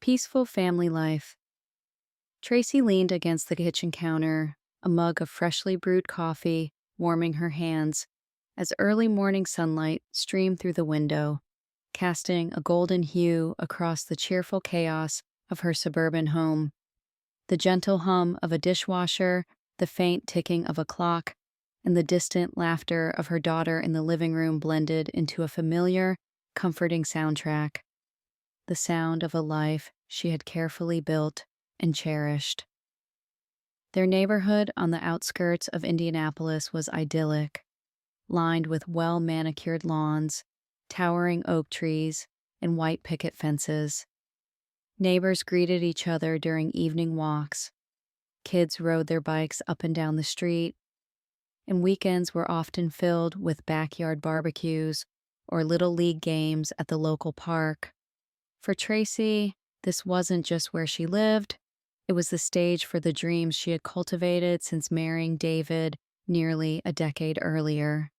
Peaceful family life. Tracy leaned against the kitchen counter, a mug of freshly brewed coffee warming her hands as early morning sunlight streamed through the window, casting a golden hue across the cheerful chaos of her suburban home. The gentle hum of a dishwasher, the faint ticking of a clock, and the distant laughter of her daughter in the living room blended into a familiar, comforting soundtrack. The sound of a life she had carefully built and cherished. Their neighborhood on the outskirts of Indianapolis was idyllic, lined with well-manicured lawns, towering oak trees, and white picket fences. Neighbors greeted each other during evening walks. Kids rode their bikes up and down the street, and weekends were often filled with backyard barbecues or little league games at the local park. For Tracy, this wasn't just where she lived, it was the stage for the dreams she had cultivated since marrying David nearly a decade earlier.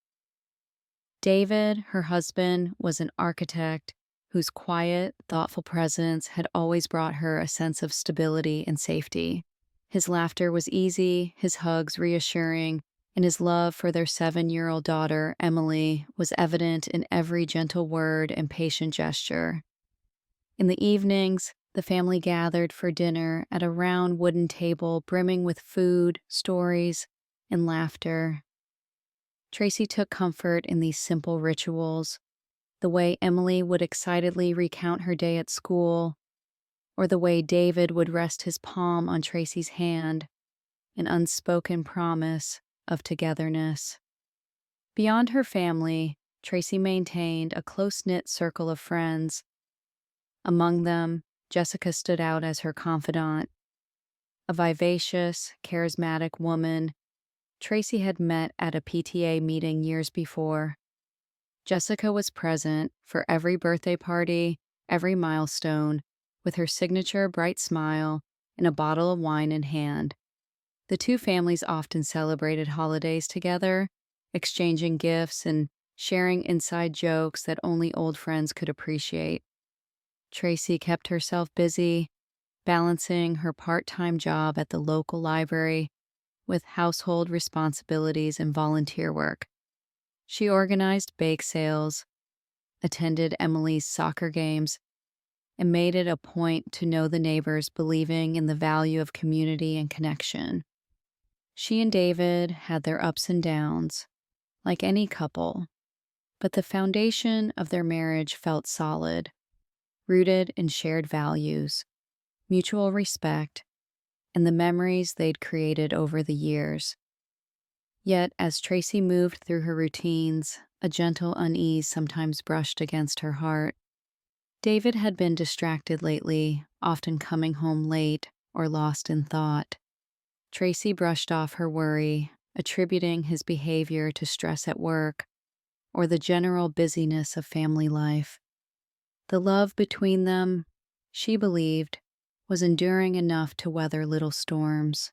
David, her husband, was an architect whose quiet, thoughtful presence had always brought her a sense of stability and safety. His laughter was easy, his hugs reassuring, and his love for their 7-year-old daughter, Emily, was evident in every gentle word and patient gesture. In the evenings, the family gathered for dinner at a round wooden table brimming with food, stories, and laughter. Tracy took comfort in these simple rituals, the way Emily would excitedly recount her day at school, or the way David would rest his palm on Tracy's hand, an unspoken promise of togetherness. Beyond her family, Tracy maintained a close-knit circle of friends. Among them, Jessica stood out as her confidant, a vivacious, charismatic woman Tracy had met at a PTA meeting years before. Jessica was present for every birthday party, every milestone, with her signature bright smile and a bottle of wine in hand. The two families often celebrated holidays together, exchanging gifts and sharing inside jokes that only old friends could appreciate. Tracy kept herself busy, balancing her part-time job at the local library with household responsibilities and volunteer work. She organized bake sales, attended Emily's soccer games, and made it a point to know the neighbors, believing in the value of community and connection. She and David had their ups and downs, like any couple, but the foundation of their marriage felt solid, rooted in shared values, mutual respect, and the memories they'd created over the years. Yet, as Tracy moved through her routines, a gentle unease sometimes brushed against her heart. David had been distracted lately, often coming home late or lost in thought. Tracy brushed off her worry, attributing his behavior to stress at work or the general busyness of family life. The love between them, she believed, was enduring enough to weather little storms.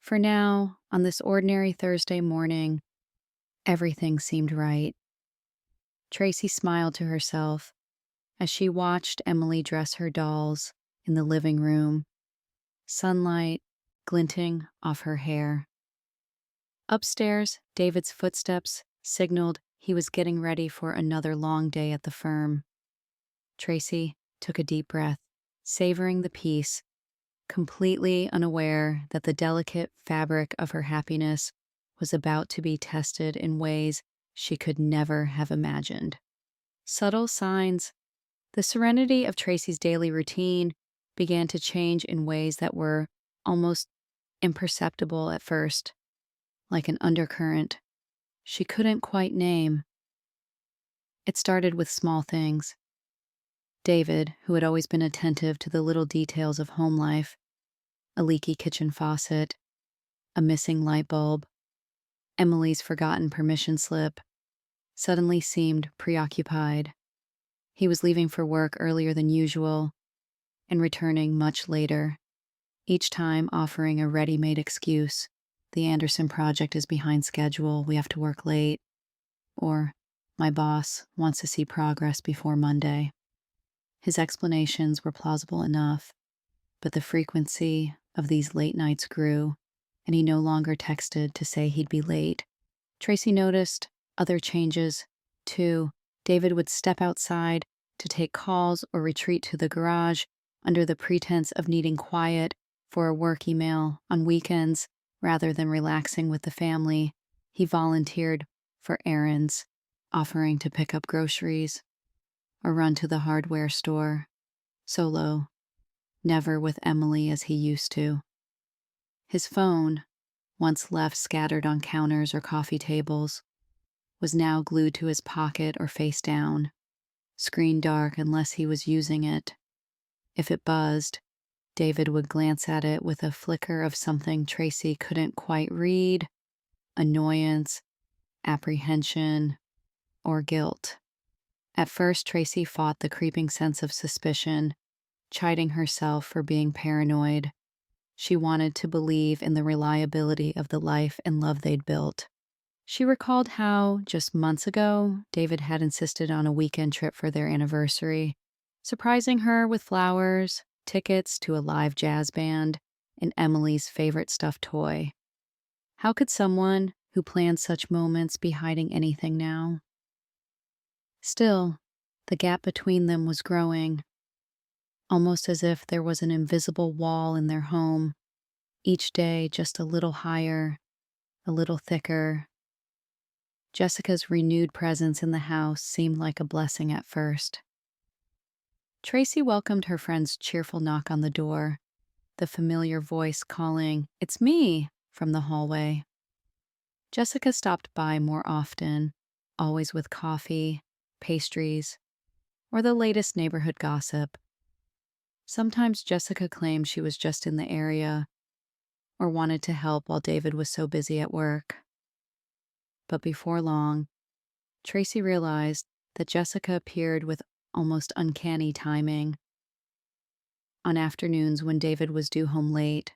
For now, on this ordinary Thursday morning, everything seemed right. Tracy smiled to herself as she watched Emily dress her dolls in the living room, sunlight glinting off her hair. Upstairs, David's footsteps signaled he was getting ready for another long day at the firm. Tracy took a deep breath, savoring the peace, completely unaware that the delicate fabric of her happiness was about to be tested in ways she could never have imagined. Subtle signs. The serenity of Tracy's daily routine began to change in ways that were almost imperceptible at first, like an undercurrent she couldn't quite name. It started with small things. David, who had always been attentive to the little details of home life, a leaky kitchen faucet, a missing light bulb, Emily's forgotten permission slip, suddenly seemed preoccupied. He was leaving for work earlier than usual and returning much later, each time offering a ready-made excuse. The Anderson project is behind schedule, we have to work late, or my boss wants to see progress before Monday. His explanations were plausible enough, but the frequency of these late nights grew, and he no longer texted to say he'd be late. Tracy noticed other changes, too. David would step outside to take calls or retreat to the garage under the pretense of needing quiet for a work email on weekends. Rather than relaxing with the family, he volunteered for errands, offering to pick up groceries or run to the hardware store, solo, never with Emily as he used to. His phone, once left scattered on counters or coffee tables, was now glued to his pocket or face down, screen dark unless he was using it. If it buzzed, David would glance at it with a flicker of something Tracy couldn't quite read: annoyance, apprehension, or guilt. At first, Tracy fought the creeping sense of suspicion, chiding herself for being paranoid. She wanted to believe in the reliability of the life and love they'd built. She recalled how, just months ago, David had insisted on a weekend trip for their anniversary, surprising her with flowers, tickets to a live jazz band, and Emily's favorite stuffed toy. How could someone who planned such moments be hiding anything now? Still, the gap between them was growing, almost as if there was an invisible wall in their home, each day just a little higher, a little thicker. Jessica's renewed presence in the house seemed like a blessing at first. Tracy welcomed her friend's cheerful knock on the door, the familiar voice calling, "It's me," from the hallway. Jessica stopped by more often, always with coffee, pastries, or the latest neighborhood gossip. Sometimes Jessica claimed she was just in the area or wanted to help while David was so busy at work. But before long, Tracy realized that Jessica appeared with almost uncanny timing. On afternoons when David was due home late,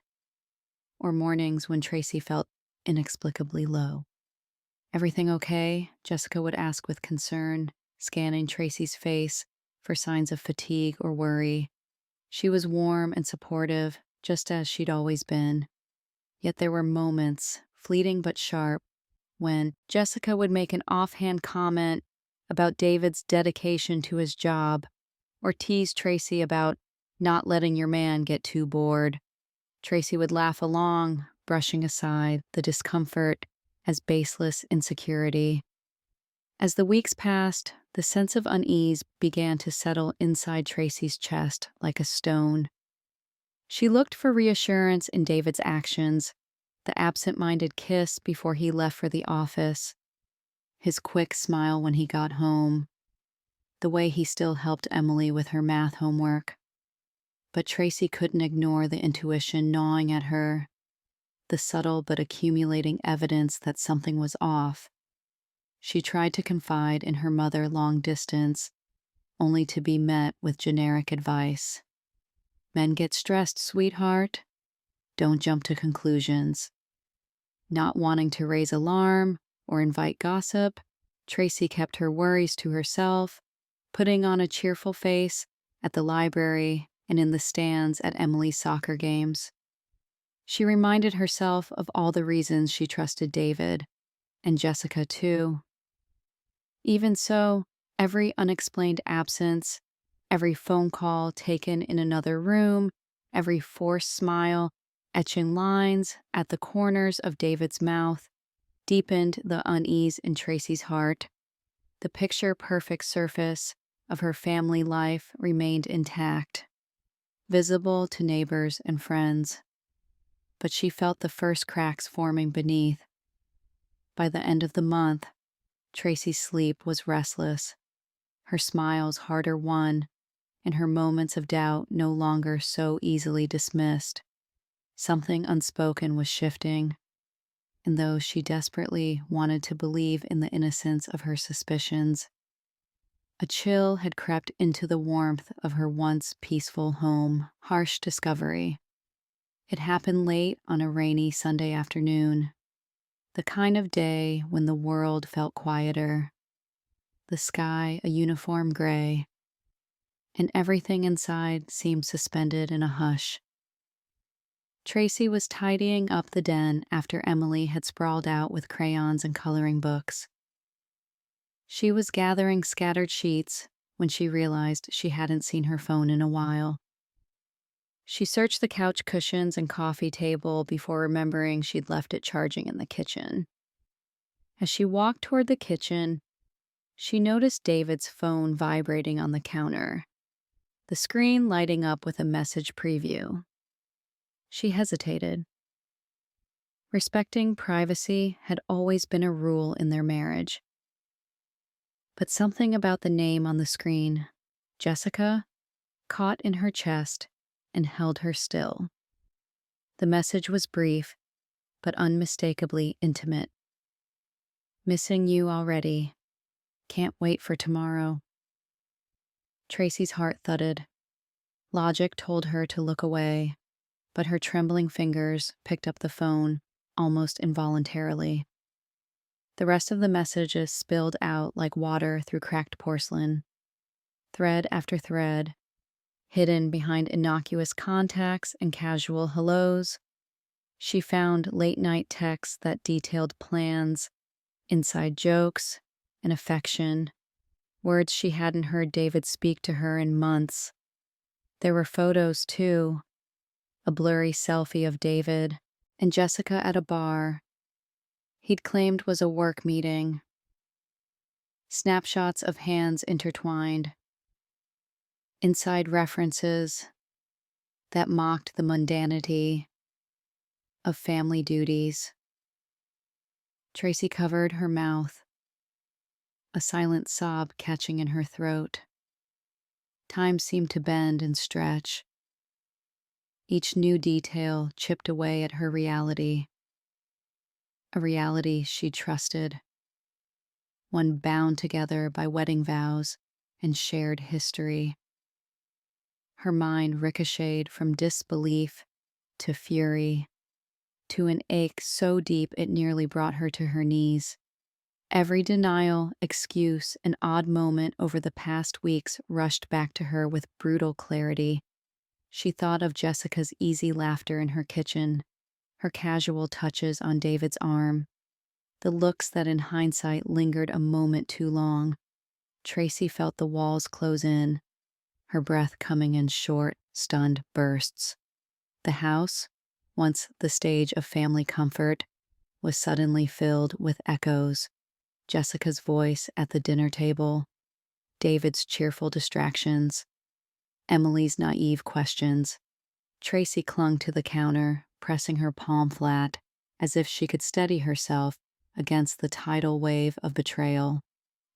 or mornings when Tracy felt inexplicably low. "Everything okay?" Jessica would ask with concern, scanning Tracy's face for signs of fatigue or worry. She was warm and supportive, just as she'd always been. Yet there were moments, fleeting but sharp, when Jessica would make an offhand comment about David's dedication to his job, or tease Tracy about not letting your man get too bored. Tracy would laugh along, brushing aside the discomfort as baseless insecurity. As the weeks passed, the sense of unease began to settle inside Tracy's chest like a stone. She looked for reassurance in David's actions: the absent-minded kiss before he left for the office, his quick smile when he got home, the way he still helped Emily with her math homework. But Tracy couldn't ignore the intuition gnawing at her, the subtle but accumulating evidence that something was off. She tried to confide in her mother long distance, only to be met with generic advice. "Men get stressed, sweetheart. Don't jump to conclusions." Not wanting to raise alarm or invite gossip, Tracy kept her worries to herself, putting on a cheerful face at the library and in the stands at Emily's soccer games. She reminded herself of all the reasons she trusted David, and Jessica too. Even so, every unexplained absence, every phone call taken in another room, every forced smile etching lines at the corners of David's mouth deepened the unease in Tracy's heart. The picture-perfect surface of her family life remained intact, visible to neighbors and friends. But she felt the first cracks forming beneath. By the end of the month, Tracy's sleep was restless, her smiles harder won, and her moments of doubt no longer so easily dismissed. Something unspoken was shifting, and though she desperately wanted to believe in the innocence of her suspicions, a chill had crept into the warmth of her once peaceful home. Harsh discovery. It happened late on a rainy Sunday afternoon, the kind of day when the world felt quieter, the sky a uniform gray, and everything inside seemed suspended in a hush. Tracy was tidying up the den after Emily had sprawled out with crayons and coloring books. She was gathering scattered sheets when she realized she hadn't seen her phone in a while. She searched the couch cushions and coffee table before remembering she'd left it charging in the kitchen. As she walked toward the kitchen, she noticed David's phone vibrating on the counter, the screen lighting up with a message preview. She hesitated. Respecting privacy had always been a rule in their marriage. But something about the name on the screen, Jessica, caught in her chest and held her still. The message was brief, but unmistakably intimate. Missing you already. Can't wait for tomorrow. Tracy's heart thudded. Logic told her to look away, but her trembling fingers picked up the phone almost involuntarily. The rest of the messages spilled out like water through cracked porcelain. Thread after thread, hidden behind innocuous contacts and casual hellos, she found late-night texts that detailed plans, inside jokes, and affection, words she hadn't heard David speak to her in months. There were photos, too, a blurry selfie of David and Jessica at a bar he'd claimed was a work meeting. Snapshots of hands intertwined. Inside references that mocked the mundanity of family duties. Tracy covered her mouth, a silent sob catching in her throat. Time seemed to bend and stretch. Each new detail chipped away at her reality. A reality she trusted. One bound together by wedding vows and shared history. Her mind ricocheted from disbelief to fury, to an ache so deep it nearly brought her to her knees. Every denial, excuse, and odd moment over the past weeks rushed back to her with brutal clarity. She thought of Jessica's easy laughter in her kitchen, her casual touches on David's arm, the looks that in hindsight lingered a moment too long. Tracy felt the walls close in, her breath coming in short, stunned bursts. The house, once the stage of family comfort, was suddenly filled with echoes. Jessica's voice at the dinner table, David's cheerful distractions, Emily's naive questions. Tracy clung to the counter, pressing her palm flat, as if she could steady herself against the tidal wave of betrayal.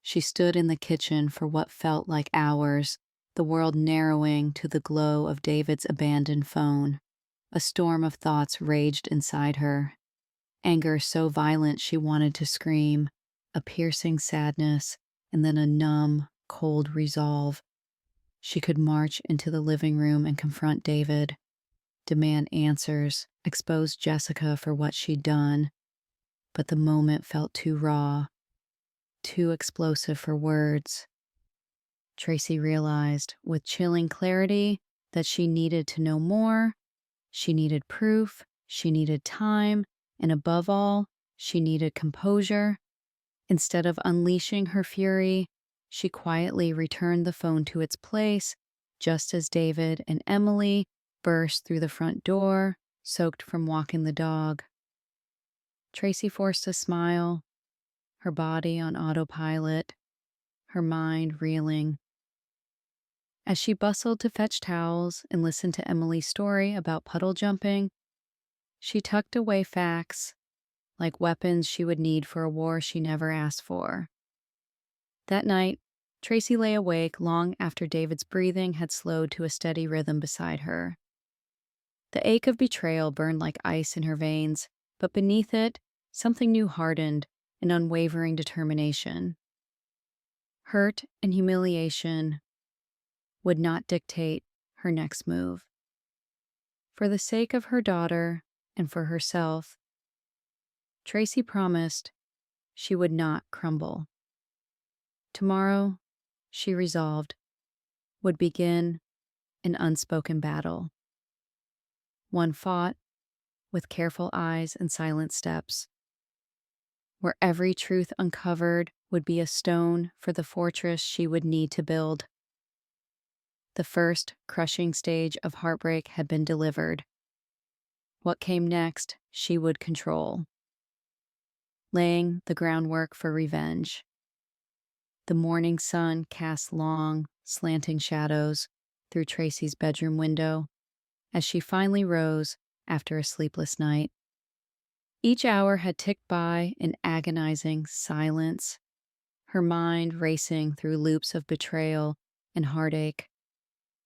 She stood in the kitchen for what felt like hours, the world narrowing to the glow of David's abandoned phone. A storm of thoughts raged inside her. Anger so violent she wanted to scream, a piercing sadness, and then a numb, cold resolve. She could march into the living room and confront David, demand answers, expose Jessica for what she'd done. But the moment felt too raw, too explosive for words. Tracy realized, with chilling clarity, that she needed to know more. She needed proof, she needed time, and above all, she needed composure. Instead of unleashing her fury, she quietly returned the phone to its place, just as David and Emily burst through the front door, soaked from walking the dog. Tracy forced a smile, her body on autopilot, her mind reeling. As she bustled to fetch towels and listen to Emily's story about puddle jumping, she tucked away facts, like weapons she would need for a war she never asked for. That night, Tracy lay awake long after David's breathing had slowed to a steady rhythm beside her. The ache of betrayal burned like ice in her veins, but beneath it, something new hardened, an unwavering determination. Hurt and humiliation would not dictate her next move. For the sake of her daughter and for herself, Tracy promised she would not crumble. Tomorrow, she resolved, would begin an unspoken battle, one fought with careful eyes and silent steps, where every truth uncovered would be a stone for the fortress she would need to build. The first crushing stage of heartbreak had been delivered. What came next, she would control, laying the groundwork for revenge. The morning sun cast long, slanting shadows through Tracy's bedroom window as she finally rose after a sleepless night. Each hour had ticked by in agonizing silence, her mind racing through loops of betrayal and heartache.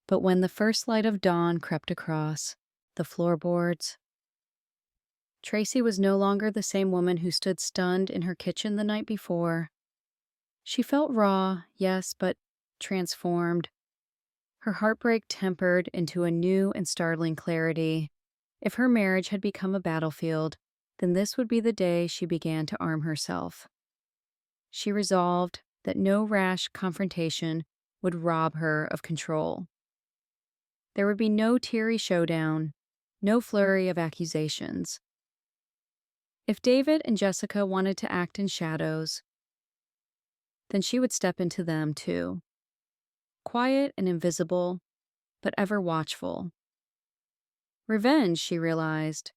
But when the first light of dawn crept across the floorboards, Tracy was no longer the same woman who stood stunned in her kitchen the night before. She felt raw, yes, but transformed, her heartbreak tempered into a new and startling clarity. If her marriage had become a battlefield, then this would be the day she began to arm herself. She resolved that no rash confrontation would rob her of control. There would be no teary showdown, no flurry of accusations. If David and Jessica wanted to act in shadows, then she would step into them too. Quiet and invisible, but ever watchful. Revenge, she realized,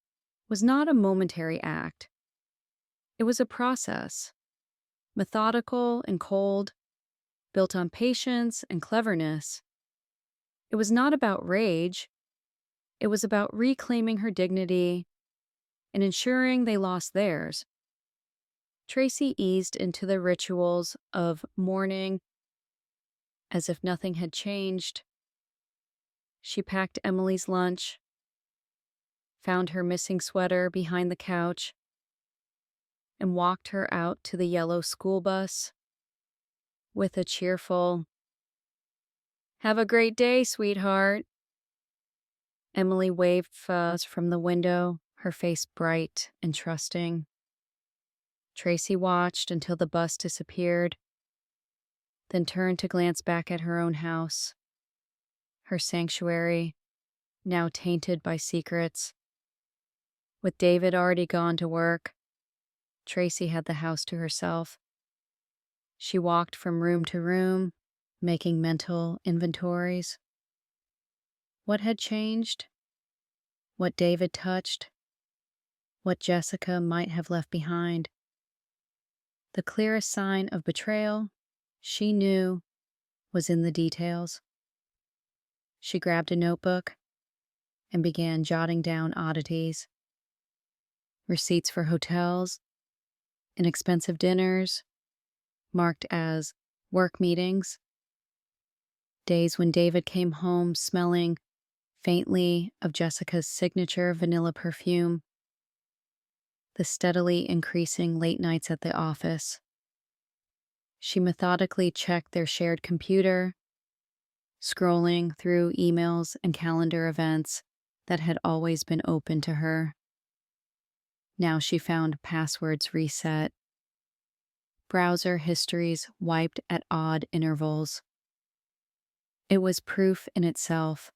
was not a momentary act. It was a process, methodical and cold, built on patience and cleverness. It was not about rage. It was about reclaiming her dignity and ensuring they lost theirs. Tracy eased into the rituals of mourning as if nothing had changed. She packed Emily's lunch, found her missing sweater behind the couch, and walked her out to the yellow school bus with a cheerful, "Have a great day, sweetheart." Emily waved fuzz from the window, her face bright and trusting. Tracy watched until the bus disappeared, then turned to glance back at her own house, her sanctuary, now tainted by secrets. With David already gone to work, Tracy had the house to herself. She walked from room to room, making mental inventories. What had changed? What David touched? What Jessica might have left behind? The clearest sign of betrayal, she knew, was in the details. She grabbed a notebook and began jotting down oddities. Receipts for hotels, inexpensive dinners, marked as work meetings. Days when David came home smelling faintly of Jessica's signature vanilla perfume. The steadily increasing late nights at the office. She methodically checked their shared computer, scrolling through emails and calendar events that had always been open to her. Now she found passwords reset, browser histories wiped at odd intervals. It was proof in itself,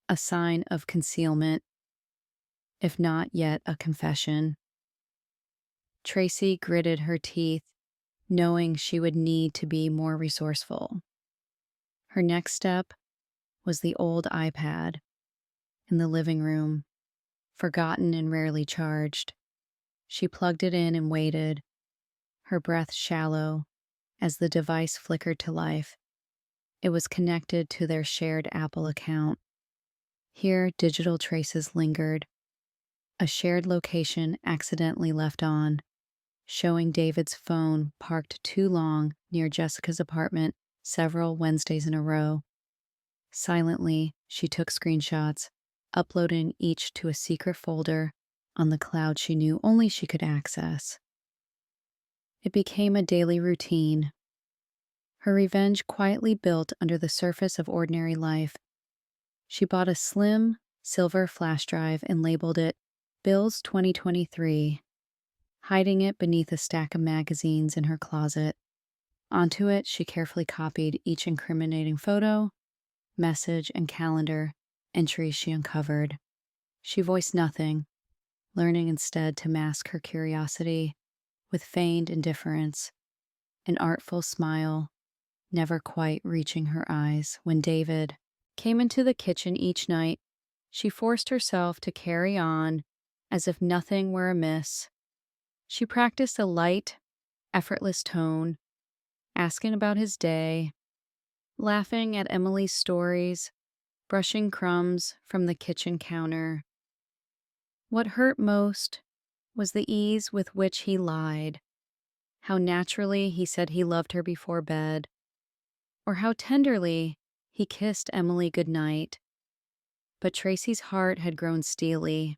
a sign of concealment, if not yet a confession. Tracy gritted her teeth, knowing she would need to be more resourceful. Her next step was the old iPad in the living room, forgotten and rarely charged. She plugged it in and waited, her breath shallow as the device flickered to life. It was connected to their shared Apple account. Here, digital traces lingered, a shared location accidentally left on, showing David's phone parked too long near Jessica's apartment several Wednesdays in a row. Silently, she took screenshots, uploading each to a secret folder on the cloud she knew only she could access. It became a daily routine. Her revenge quietly built under the surface of ordinary life. She bought a slim, silver flash drive and labeled it Bills 2023, hiding it beneath a stack of magazines in her closet. Onto it, she carefully copied each incriminating photo, message, and calendar entries she uncovered. She voiced nothing, learning instead to mask her curiosity with feigned indifference, an artful smile never quite reaching her eyes. When David came into the kitchen each night, she forced herself to carry on as if nothing were amiss. She practiced a light, effortless tone, asking about his day, laughing at Emily's stories, brushing crumbs from the kitchen counter. What hurt most was the ease with which he lied, how naturally he said he loved her before bed, or how tenderly he kissed Emily goodnight. But Tracy's heart had grown steely.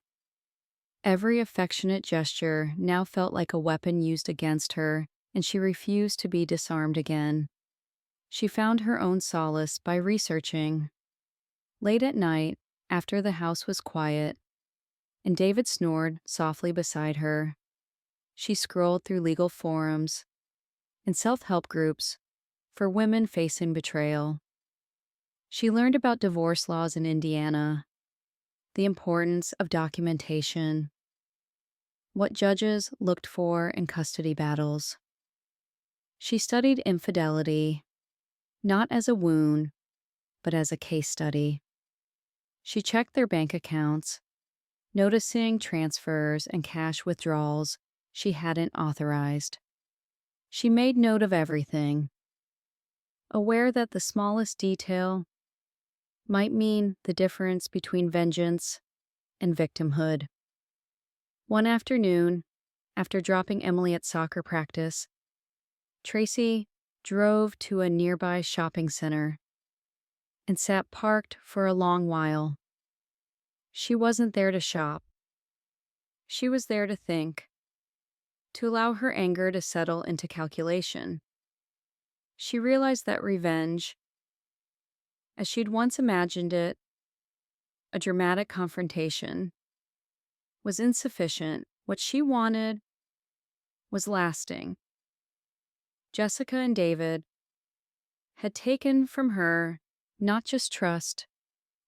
Every affectionate gesture now felt like a weapon used against her, and she refused to be disarmed again. She found her own solace by researching. Late at night, after the house was quiet, and David snored softly beside her, she scrolled through legal forums and self-help groups for women facing betrayal. She learned about divorce laws in Indiana, the importance of documentation, what judges looked for in custody battles. She studied infidelity, not as a wound, but as a case study. She checked their bank accounts, noticing transfers and cash withdrawals she hadn't authorized. She made note of everything, aware that the smallest detail might mean the difference between vengeance and victimhood. One afternoon, after dropping Emily at soccer practice, Tracy drove to a nearby shopping center and sat parked for a long while. She wasn't there to shop. She was there to think, to allow her anger to settle into calculation. She realized that revenge, as she'd once imagined it, a dramatic confrontation, was insufficient. What she wanted was lasting. Jessica and David had taken from her not just trust,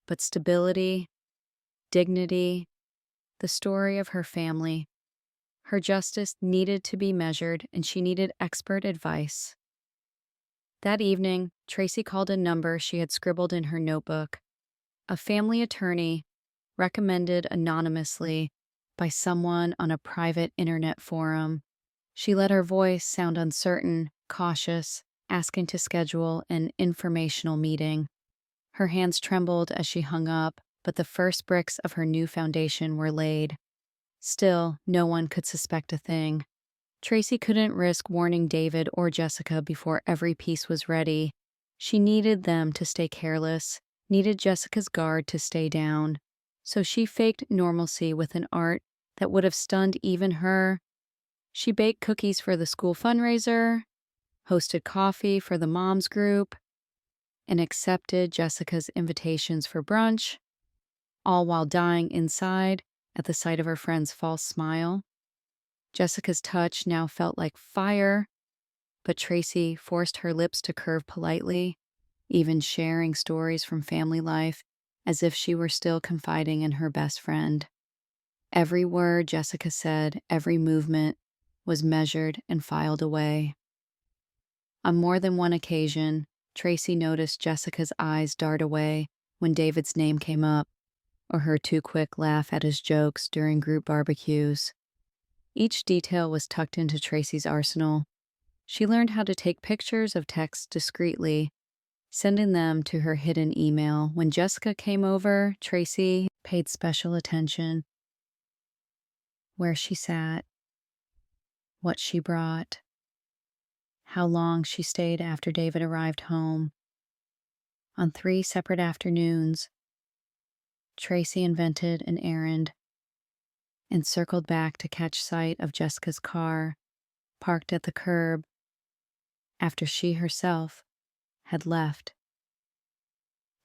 but stability, dignity, the story of her family. Her justice needed to be measured, and she needed expert advice. That evening, Tracy called a number she had scribbled in her notebook, a family attorney recommended anonymously by someone on a private internet forum. She let her voice sound uncertain, cautious, asking to schedule an informational meeting. Her hands trembled as she hung up, but the first bricks of her new foundation were laid. Still, no one could suspect a thing. Tracy couldn't risk warning David or Jessica before every piece was ready. She needed them to stay careless, needed Jessica's guard to stay down. So she faked normalcy with an art that would have stunned even her. She baked cookies for the school fundraiser, hosted coffee for the moms group, and accepted Jessica's invitations for brunch, all while dying inside at the sight of her friend's false smile. Jessica's touch now felt like fire, but Tracy forced her lips to curve politely, even sharing stories from family life as if she were still confiding in her best friend. Every word Jessica said, every movement, was measured and filed away. On more than one occasion, Tracy noticed Jessica's eyes dart away when David's name came up, or her too quick laugh at his jokes during group barbecues. Each detail was tucked into Tracy's arsenal. She learned how to take pictures of texts discreetly, sending them to her hidden email. When Jessica came over, Tracy paid special attention. Where she sat, what she brought, how long she stayed after David arrived home. On 3 separate afternoons, Tracy invented an errand and circled back to catch sight of Jessica's car parked at the curb after she herself had left.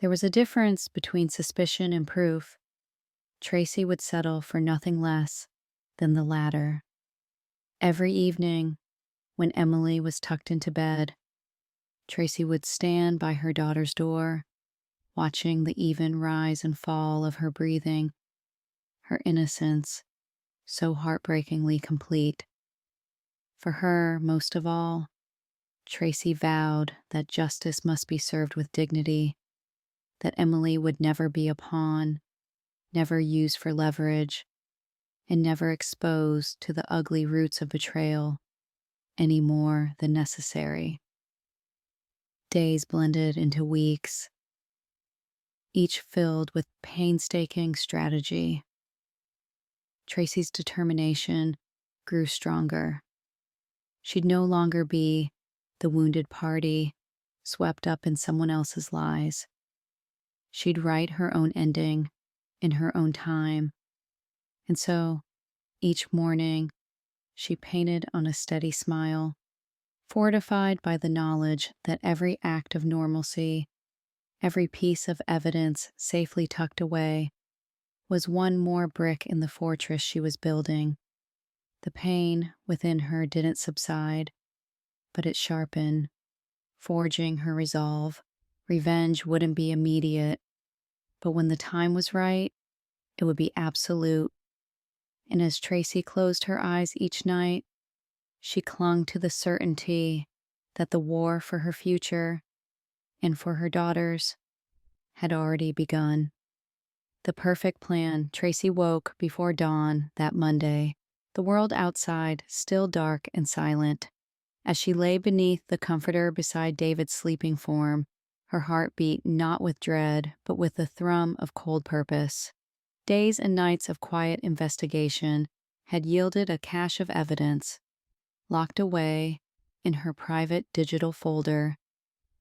There was a difference between suspicion and proof. Tracy would settle for nothing less than the latter. Every evening, when Emily was tucked into bed, Tracy would stand by her daughter's door, watching the even rise and fall of her breathing, her innocence so heartbreakingly complete. For her, most of all, Tracy vowed that justice must be served with dignity, that Emily would never be a pawn, never used for leverage, and never exposed to the ugly roots of betrayal any more than necessary. Days blended into weeks, each filled with painstaking strategy. Tracy's determination grew stronger. She'd no longer be the wounded party swept up in someone else's lies. She'd write her own ending in her own time. And so, each morning, she painted on a steady smile, fortified by the knowledge that every act of normalcy, every piece of evidence safely tucked away, was one more brick in the fortress she was building. The pain within her didn't subside, but it sharpened, forging her resolve. Revenge wouldn't be immediate, but when the time was right, it would be absolute. And as Tracy closed her eyes each night, she clung to the certainty that the war for her future and for her daughters had already begun. The perfect plan. Tracy woke before dawn that Monday, the world outside still dark and silent. As she lay beneath the comforter beside David's sleeping form, her heart beat not with dread, but with the thrum of cold purpose. Days and nights of quiet investigation had yielded a cache of evidence, locked away in her private digital folder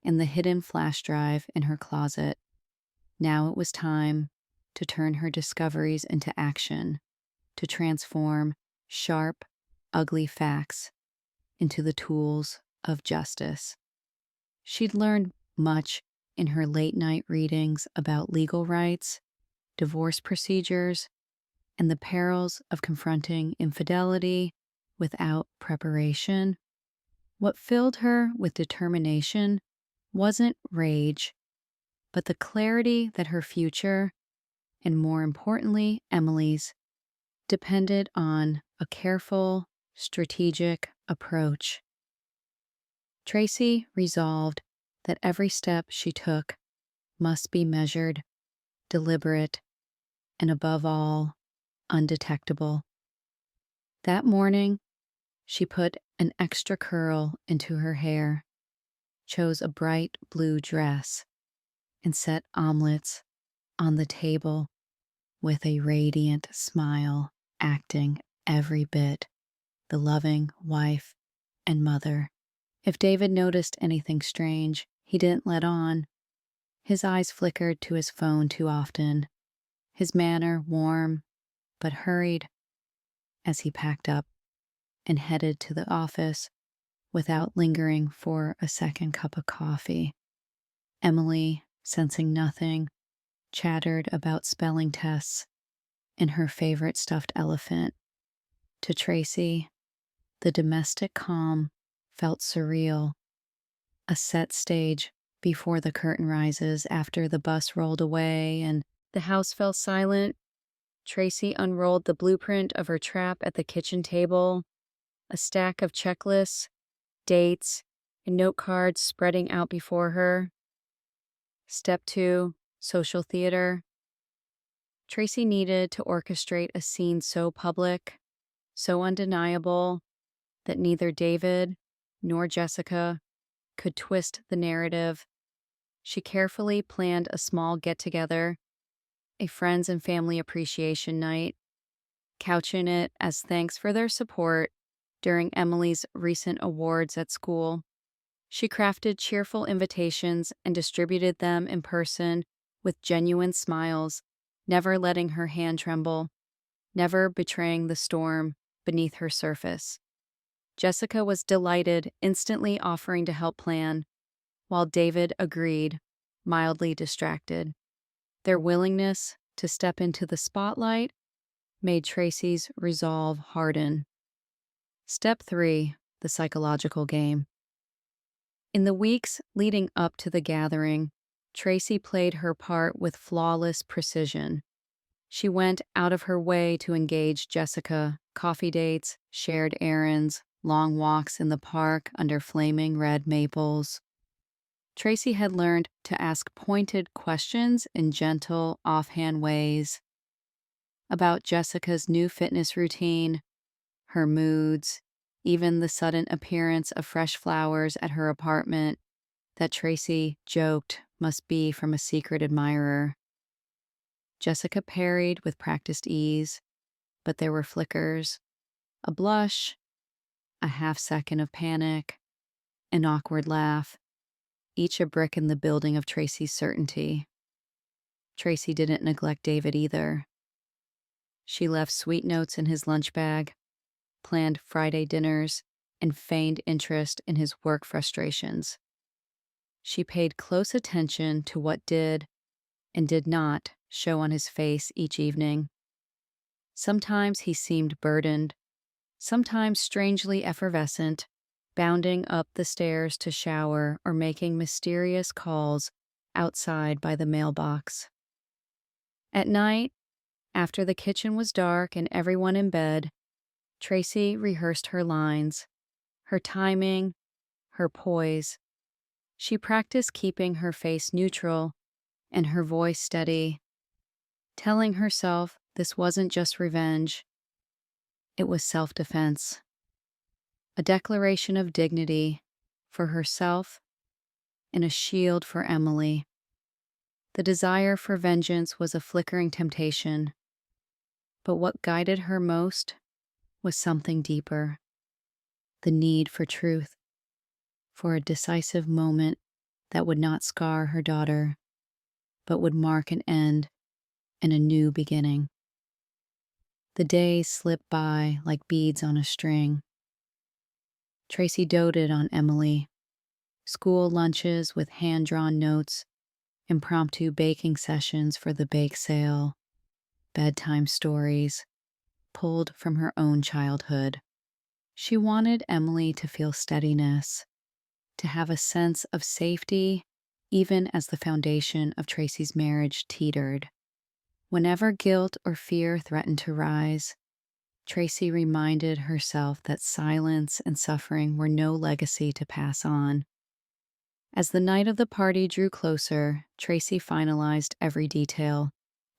in the hidden flash drive in her closet. Now it was time to turn her discoveries into action, to transform sharp, ugly facts into the tools of justice. She'd learned much in her late-night readings about legal rights, divorce procedures, and the perils of confronting infidelity without preparation. What filled her with determination wasn't rage, but the clarity that her future, and more importantly, Emily's, depended on a careful, strategic approach. Tracy resolved that every step she took must be measured, deliberate, and above all, undetectable. That morning, she put an extra curl into her hair, chose a bright blue dress, and set omelets on the table with a radiant smile, acting every bit the loving wife and mother. If David noticed anything strange, he didn't let on. His eyes flickered to his phone too often, his manner warm but hurried as he packed up and headed to the office without lingering for a second cup of coffee. Emily, sensing nothing, chattered about spelling tests and her favorite stuffed elephant. To Tracy, the domestic calm felt surreal, a set stage before the curtain rises after the bus rolled away and the house fell silent. Tracy unrolled the blueprint of her trap at the kitchen table, a stack of checklists, dates, and note cards spreading out before her. Step 2, social theater. Tracy needed to orchestrate a scene so public, so undeniable, that neither David nor Jessica could twist the narrative. She carefully planned a small get-together, a friends and family appreciation night, couching it as thanks for their support during Emily's recent awards at school. She crafted cheerful invitations and distributed them in person with genuine smiles, never letting her hand tremble, never betraying the storm beneath her surface. Jessica was delighted, instantly offering to help plan, while David agreed, mildly distracted. Their willingness to step into the spotlight made Tracy's resolve harden. Step 3, the psychological game. In the weeks leading up to the gathering, Tracy played her part with flawless precision. She went out of her way to engage Jessica, coffee dates, shared errands, long walks in the park under flaming red maples. Tracy had learned to ask pointed questions in gentle, offhand ways about Jessica's new fitness routine, her moods, even the sudden appearance of fresh flowers at her apartment that Tracy joked must be from a secret admirer. Jessica parried with practiced ease, but there were flickers, a blush, a half-second of panic, an awkward laugh, each a brick in the building of Tracy's certainty. Tracy didn't neglect David either. She left sweet notes in his lunch bag, planned Friday dinners, and feigned interest in his work frustrations. She paid close attention to what did and did not show on his face each evening. Sometimes he seemed burdened, sometimes strangely effervescent, bounding up the stairs to shower or making mysterious calls outside by the mailbox. At night, after the kitchen was dark and everyone in bed, Tracy rehearsed her lines, her timing, her poise. She practiced keeping her face neutral and her voice steady, telling herself this wasn't just revenge, it was self-defense, a declaration of dignity for herself and a shield for Emily. The desire for vengeance was a flickering temptation, but what guided her most was something deeper, the need for truth, for a decisive moment that would not scar her daughter, but would mark an end and a new beginning. The days slipped by like beads on a string. Tracy doted on Emily. School lunches with hand-drawn notes, impromptu baking sessions for the bake sale, bedtime stories, pulled from her own childhood. She wanted Emily to feel steadiness, to have a sense of safety, even as the foundation of Tracy's marriage teetered. Whenever guilt or fear threatened to rise, Tracy reminded herself that silence and suffering were no legacy to pass on. As the night of the party drew closer, Tracy finalized every detail.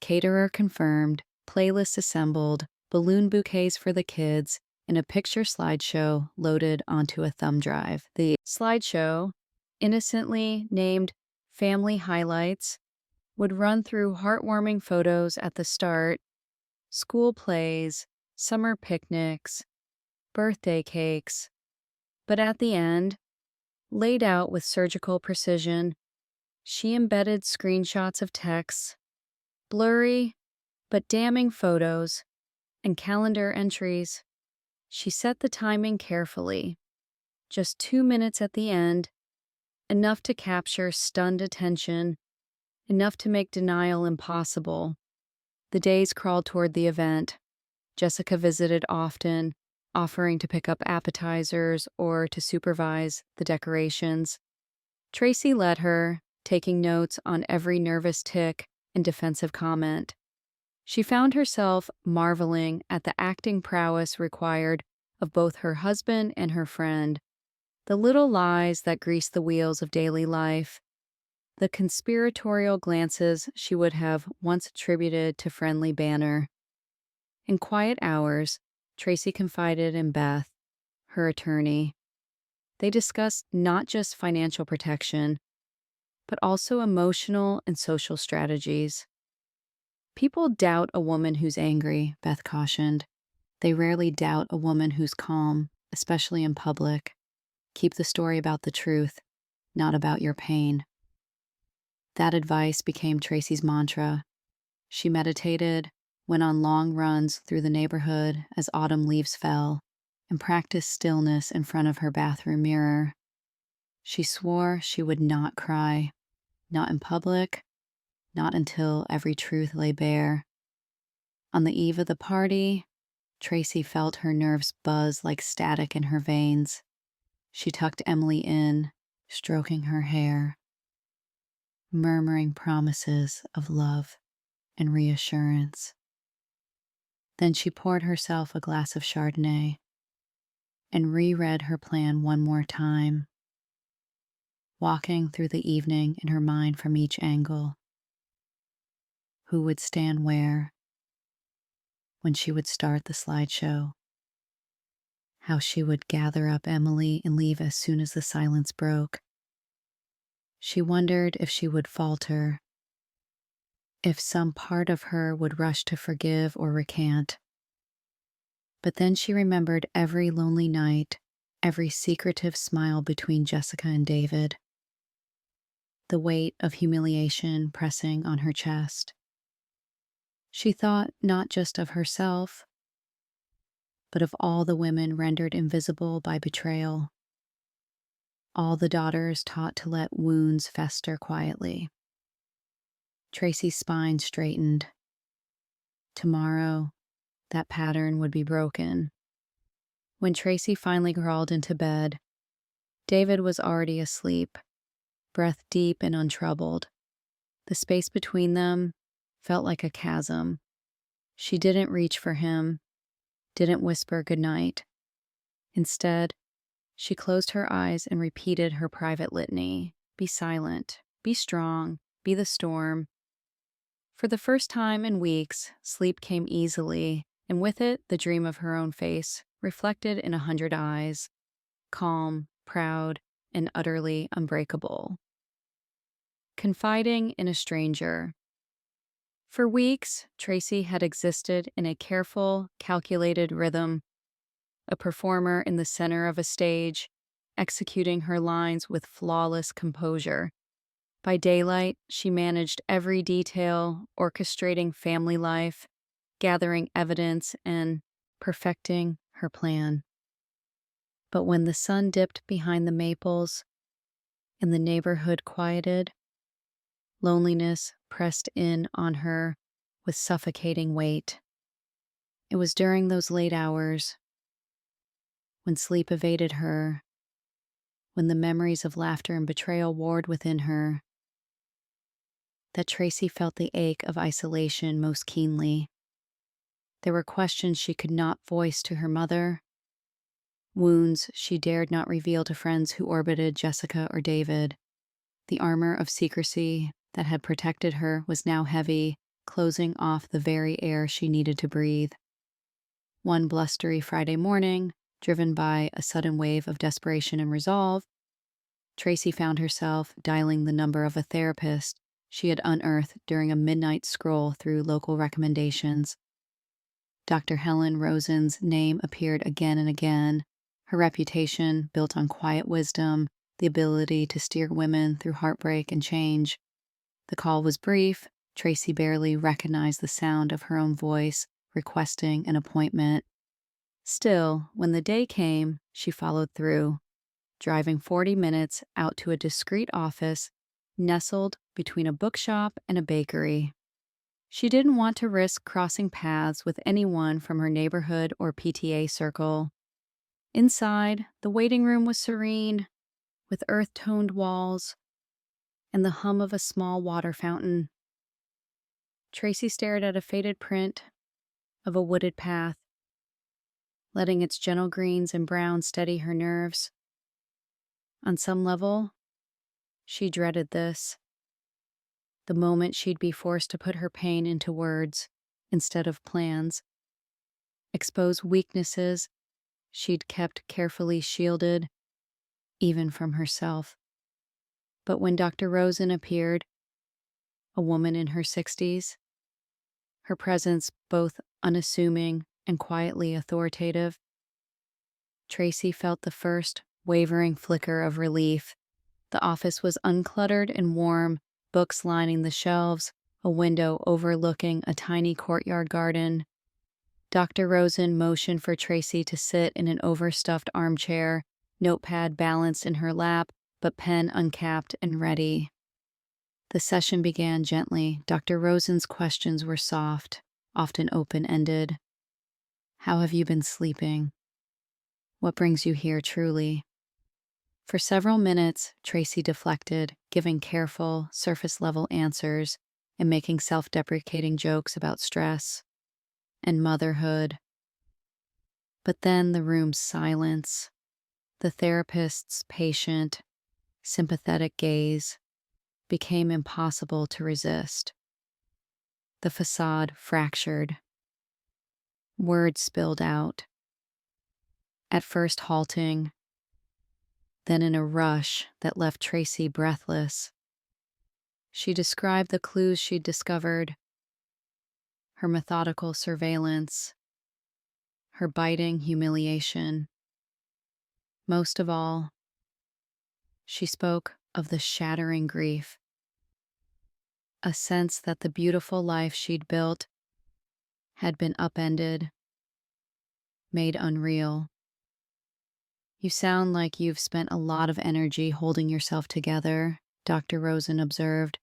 Caterer confirmed, playlists assembled, balloon bouquets for the kids, and a picture slideshow loaded onto a thumb drive. The slideshow, innocently named Family Highlights, would run through heartwarming photos at the start, school plays, summer picnics, birthday cakes, but at the end, laid out with surgical precision, she embedded screenshots of texts, blurry but damning photos, and calendar entries. She set the timing carefully, just 2 minutes at the end, enough to capture stunned attention, enough to make denial impossible. The days crawled toward the event. Jessica visited often, offering to pick up appetizers or to supervise the decorations. Tracy led her, taking notes on every nervous tick and defensive comment. She found herself marveling at the acting prowess required of both her husband and her friend, the little lies that greased the wheels of daily life, the conspiratorial glances she would have once attributed to friendly banter. In quiet hours, Tracy confided in Beth, her attorney. They discussed not just financial protection, but also emotional and social strategies. People doubt a woman who's angry, Beth cautioned. They rarely doubt a woman who's calm, especially in public. Keep the story about the truth, not about your pain. That advice became Tracy's mantra. She meditated, went on long runs through the neighborhood as autumn leaves fell, and practiced stillness in front of her bathroom mirror. She swore she would not cry, not in public, not until every truth lay bare. On the eve of the party, Tracy felt her nerves buzz like static in her veins. She tucked Emily in, stroking her hair. murmuring promises of love and reassurance. Then she poured herself a glass of Chardonnay and reread her plan one more time, walking through the evening in her mind from each angle. Who would stand where, when she would start the slideshow, how she would gather up Emily and leave as soon as the silence broke. She wondered if she would falter, if some part of her would rush to forgive or recant. But then she remembered every lonely night, every secretive smile between Jessica and David, the weight of humiliation pressing on her chest. She thought not just of herself, but of all the women rendered invisible by betrayal, all the daughters taught to let wounds fester quietly. Tracy's spine straightened. Tomorrow, that pattern would be broken. When Tracy finally crawled into bed, David was already asleep, breath deep and untroubled. The space between them felt like a chasm. She didn't reach for him, didn't whisper goodnight. Instead, she closed her eyes and repeated her private litany. Be silent, be strong, be the storm. For the first time in weeks, sleep came easily, and with it, the dream of her own face, reflected in 100 eyes, calm, proud, and utterly unbreakable. Confiding in a stranger. For weeks, Tracy had existed in a careful, calculated rhythm, a performer in the center of a stage, executing her lines with flawless composure. By daylight, she managed every detail, orchestrating family life, gathering evidence, and perfecting her plan. But when the sun dipped behind the maples and the neighborhood quieted, loneliness pressed in on her with suffocating weight. It was during those late hours, when sleep evaded her, when the memories of laughter and betrayal warred within her, that Tracy felt the ache of isolation most keenly. There were questions she could not voice to her mother, wounds she dared not reveal to friends who orbited Jessica or David. The armor of secrecy that had protected her was now heavy, closing off the very air she needed to breathe. One blustery Friday morning, driven by a sudden wave of desperation and resolve, Tracy found herself dialing the number of a therapist she had unearthed during a midnight scroll through local recommendations. Dr. Helen Rosen's name appeared again and again, her reputation built on quiet wisdom, the ability to steer women through heartbreak and change. The call was brief. Tracy barely recognized the sound of her own voice, requesting an appointment. Still, when the day came, she followed through, driving 40 minutes out to a discreet office nestled between a bookshop and a bakery. She didn't want to risk crossing paths with anyone from her neighborhood or PTA circle. Inside, the waiting room was serene, with earth-toned walls and the hum of a small water fountain. Tracy stared at a faded print of a wooded path, letting its gentle greens and browns steady her nerves. On some level, she dreaded this. The moment she'd be forced to put her pain into words instead of plans, expose weaknesses she'd kept carefully shielded, even from herself. But when Dr. Rosen appeared, a woman in her 60s, her presence both unassuming and quietly authoritative, Tracy felt the first wavering flicker of relief. The office was uncluttered and warm, books lining the shelves, a window overlooking a tiny courtyard garden. Dr. Rosen motioned for Tracy to sit in an overstuffed armchair, notepad balanced in her lap, but pen uncapped and ready. The session began gently. Dr. Rosen's questions were soft, often open-ended. How have you been sleeping? What brings you here truly? For several minutes, Tracy deflected, giving careful, surface level answers and making self deprecating jokes about stress and motherhood. But then the room's silence, the therapist's patient, sympathetic gaze became impossible to resist. The facade fractured. Words spilled out, at first halting, then in a rush that left Tracy breathless. She described the clues she'd discovered, her methodical surveillance, her biting humiliation. Most of all, she spoke of the shattering grief, a sense that the beautiful life she'd built had been upended, made unreal. You sound like you've spent a lot of energy holding yourself together, Dr. Rosen observed,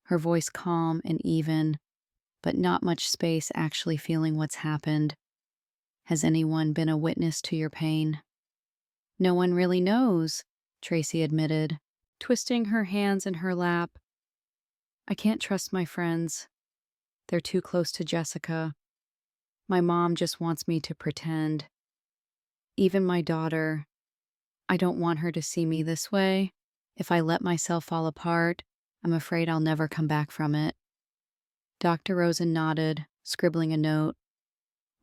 her voice calm and even, but not much space actually feeling what's happened. Has anyone been a witness to your pain? No one really knows, Tracy admitted, twisting her hands in her lap. I can't trust my friends. They're too close to Jessica. My mom just wants me to pretend. Even my daughter, I don't want her to see me this way. If I let myself fall apart, I'm afraid I'll never come back from it. Dr. Rosen nodded, scribbling a note.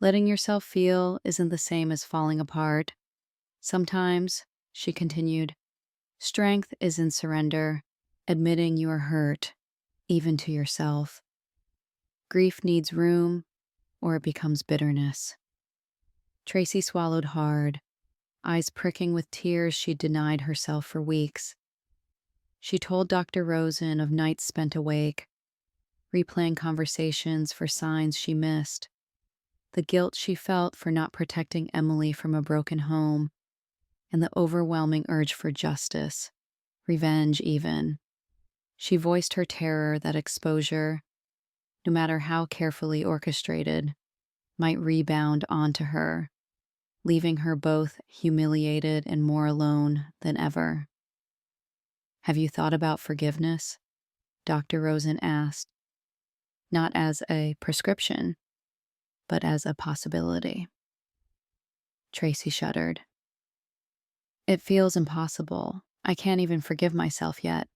Letting yourself feel isn't the same as falling apart. Sometimes, she continued, strength is in surrender, admitting you are hurt, even to yourself. Grief needs room, or it becomes bitterness. Tracy swallowed hard, eyes pricking with tears she'd denied herself for weeks. She told Dr. Rosen of nights spent awake, replaying conversations for signs she missed, the guilt she felt for not protecting Emily from a broken home, and the overwhelming urge for justice, revenge even. She voiced her terror that exposure, no matter how carefully orchestrated, might rebound onto her, leaving her both humiliated and more alone than ever. Have you thought about forgiveness? Dr. Rosen asked, not as a prescription, but as a possibility. Tracy shuddered. It feels impossible. I can't even forgive myself yet.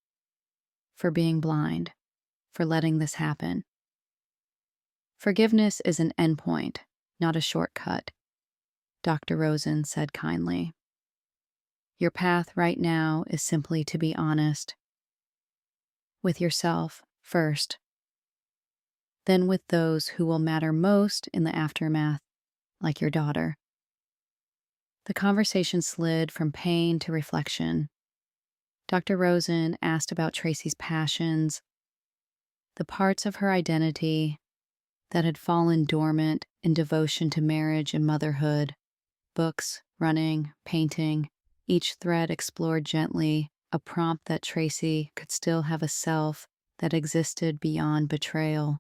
For being blind, for letting this happen. Forgiveness is an endpoint, not a shortcut, Dr. Rosen said kindly. Your path right now is simply to be honest. With yourself first, then with those who will matter most in the aftermath, like your daughter. The conversation slid from pain to reflection. Dr. Rosen asked about Tracy's passions, the parts of her identity that had fallen dormant in devotion to marriage and motherhood, books, running, painting, each thread explored gently, a prompt that Tracy could still have a self that existed beyond betrayal.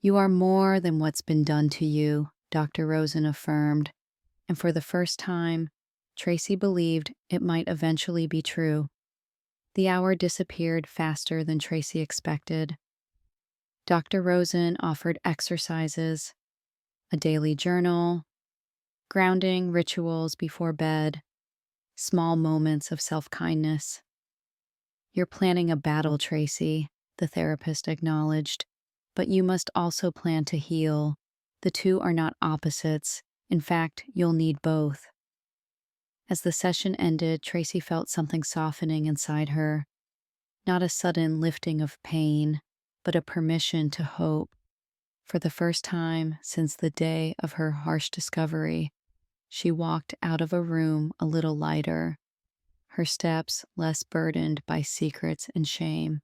You are more than what's been done to you, Dr. Rosen affirmed, and for the first time, Tracy believed it might eventually be true. The hour disappeared faster than Tracy expected. Dr. Rosen offered exercises, a daily journal, grounding rituals before bed, small moments of self-kindness. You're planning a battle, Tracy, the therapist acknowledged, but you must also plan to heal. The two are not opposites. In fact, you'll need both. As the session ended, Tracy felt something softening inside her. Not a sudden lifting of pain, but a permission to hope. For the first time since the day of her harsh discovery, she walked out of a room a little lighter, her steps less burdened by secrets and shame.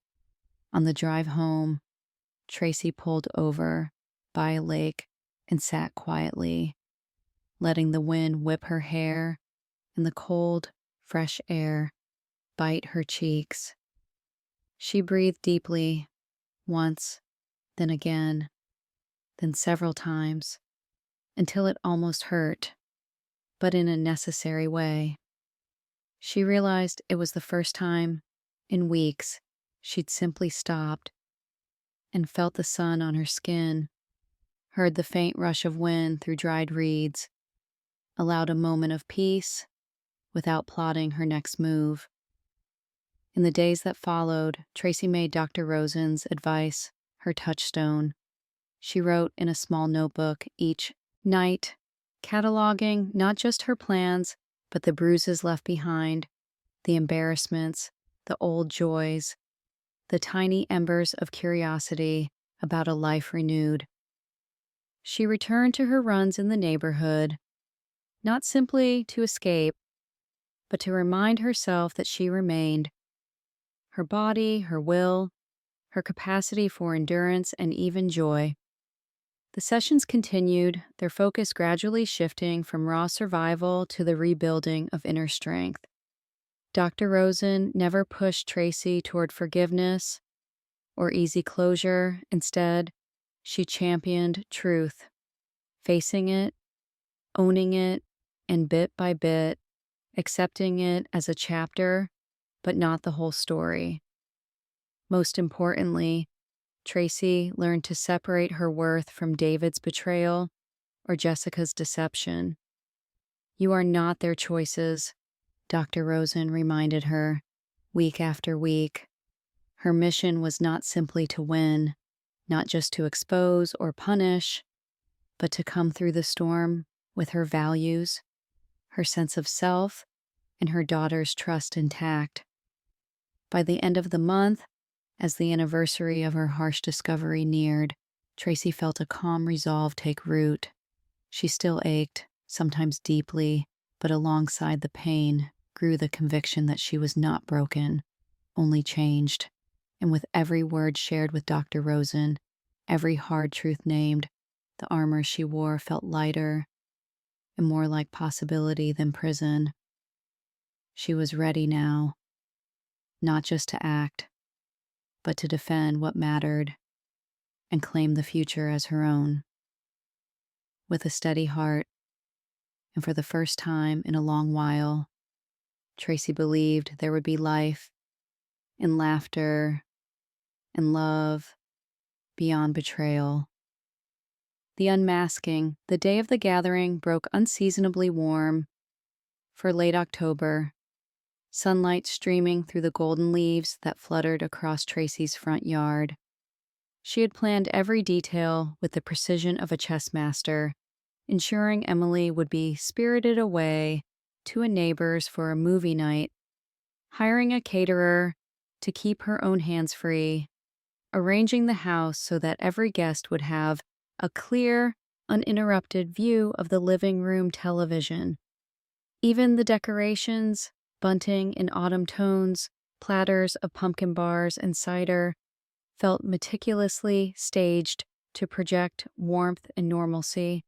On the drive home, Tracy pulled over by a lake and sat quietly, letting the wind whip her hair and the cold, fresh air bite her cheeks. She breathed deeply, once, then again, then several times, until it almost hurt, but in a necessary way. She realized it was the first time in weeks she'd simply stopped and felt the sun on her skin, heard the faint rush of wind through dried reeds, allowed a moment of peace without plotting her next move. In the days that followed, Tracy made Dr. Rosen's advice her touchstone. She wrote in a small notebook each night, cataloging not just her plans, but the bruises left behind, the embarrassments, the old joys, the tiny embers of curiosity about a life renewed. She returned to her runs in the neighborhood, not simply to escape, but to remind herself that she remained. Her body, her will, her capacity for endurance and even joy. The sessions continued, their focus gradually shifting from raw survival to the rebuilding of inner strength. Dr. Rosen never pushed Tracy toward forgiveness or easy closure. Instead, she championed truth, facing it, owning it, and bit by bit, accepting it as a chapter, but not the whole story. Most importantly, Tracy learned to separate her worth from David's betrayal or Jessica's deception. You are not their choices, Dr. Rosen reminded her, week after week. Her mission was not simply to win, not just to expose or punish, but to come through the storm with her values, her sense of self, and her daughter's trust intact. By the end of the month, as the anniversary of her harsh discovery neared, Tracy felt a calm resolve take root. She still ached, sometimes deeply, but alongside the pain grew the conviction that she was not broken, only changed. And with every word shared with Dr. Rosen, every hard truth named, the armor she wore felt lighter and more like possibility than prison. She was ready now, not just to act, but to defend what mattered and claim the future as her own. With a steady heart, and for the first time in a long while, Tracy believed there would be life and laughter and love beyond betrayal. The unmasking, the day of the gathering broke unseasonably warm for late October, sunlight streaming through the golden leaves that fluttered across Tracy's front yard. She had planned every detail with the precision of a chess master, ensuring Emily would be spirited away to a neighbor's for a movie night, hiring a caterer to keep her own hands free, arranging the house so that every guest would have a clear, uninterrupted view of the living room television. Even the decorations, bunting in autumn tones, platters of pumpkin bars and cider, felt meticulously staged to project warmth and normalcy.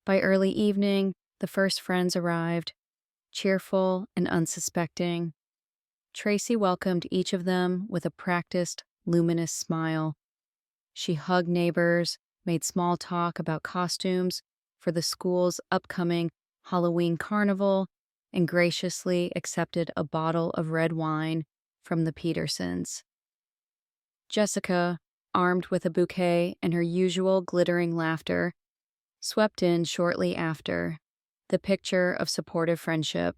By early evening, the first friends arrived, cheerful and unsuspecting. Tracy welcomed each of them with a practiced, luminous smile. She hugged neighbors, made small talk about costumes for the school's upcoming Halloween carnival, and graciously accepted a bottle of red wine from the Petersons. Jessica, armed with a bouquet and her usual glittering laughter, swept in shortly after, the picture of supportive friendship.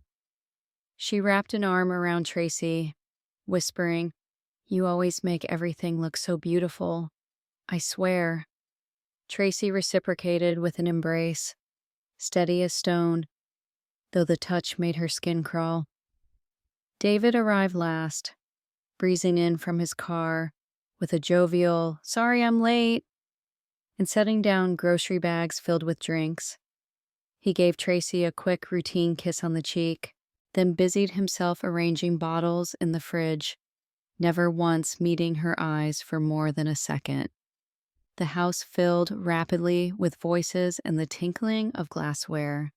She wrapped an arm around Tracy, whispering, "You always make everything look so beautiful. I swear." Tracy reciprocated with an embrace, steady as stone, though the touch made her skin crawl. David arrived last, breezing in from his car with a jovial, "Sorry I'm late," and setting down grocery bags filled with drinks. He gave Tracy a quick, routine kiss on the cheek, then busied himself arranging bottles in the fridge, never once meeting her eyes for more than a second. The house filled rapidly with voices and the tinkling of glassware.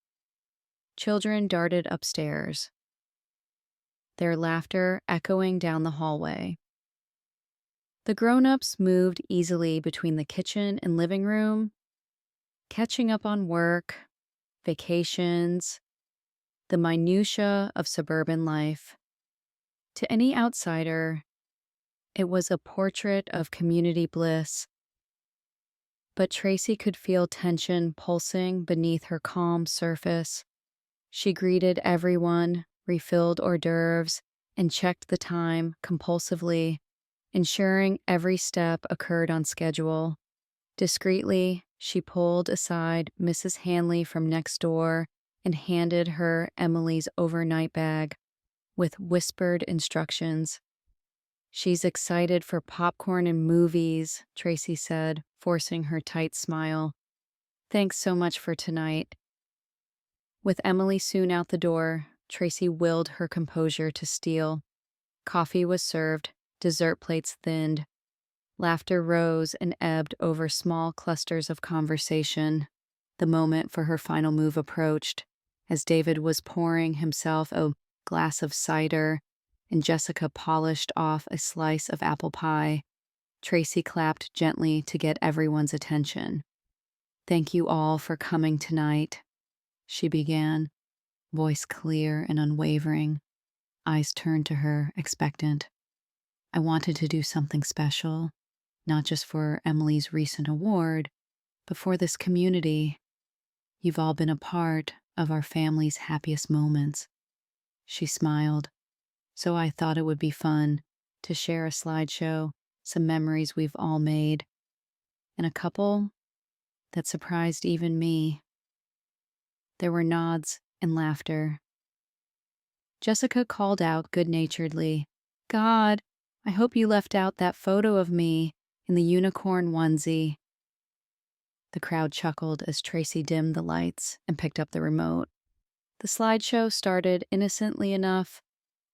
Children darted upstairs, their laughter echoing down the hallway. The grown-ups moved easily between the kitchen and living room, catching up on work, vacations, the minutiae of suburban life. To any outsider, it was a portrait of community bliss, but Tracy could feel tension pulsing beneath her calm surface. She greeted everyone, refilled hors d'oeuvres, and checked the time compulsively, ensuring every step occurred on schedule. Discreetly, she pulled aside Mrs. Hanley from next door and handed her Emily's overnight bag with whispered instructions. "She's excited for popcorn and movies," Tracy said, forcing her tight smile. "Thanks so much for tonight." With Emily soon out the door, Tracy willed her composure to steel. Coffee was served, dessert plates thinned. Laughter rose and ebbed over small clusters of conversation. The moment for her final move approached, as David was pouring himself a glass of cider and Jessica polished off a slice of apple pie. Tracy clapped gently to get everyone's attention. "Thank you all for coming tonight," she began, voice clear and unwavering, eyes turned to her, expectant. "I wanted to do something special, not just for Emily's recent award, but for this community. You've all been a part of our family's happiest moments." She smiled. "So I thought it would be fun to share a slideshow, some memories we've all made, and a couple that surprised even me." There were nods and laughter. Jessica called out good-naturedly, "God, I hope you left out that photo of me in the unicorn onesie." The crowd chuckled as Tracy dimmed the lights and picked up the remote. The slideshow started innocently enough.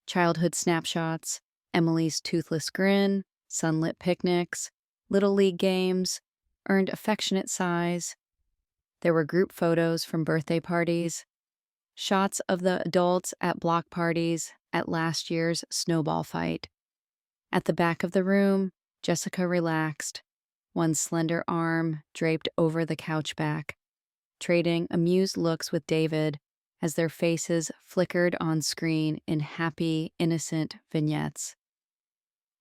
Childhood snapshots, Emily's toothless grin, sunlit picnics, Little League games, earned affectionate sighs. There were group photos from birthday parties, shots of the adults at block parties, at last year's snowball fight. At the back of the room, Jessica relaxed, one slender arm draped over the couch back, trading amused looks with David as their faces flickered on screen in happy, innocent vignettes.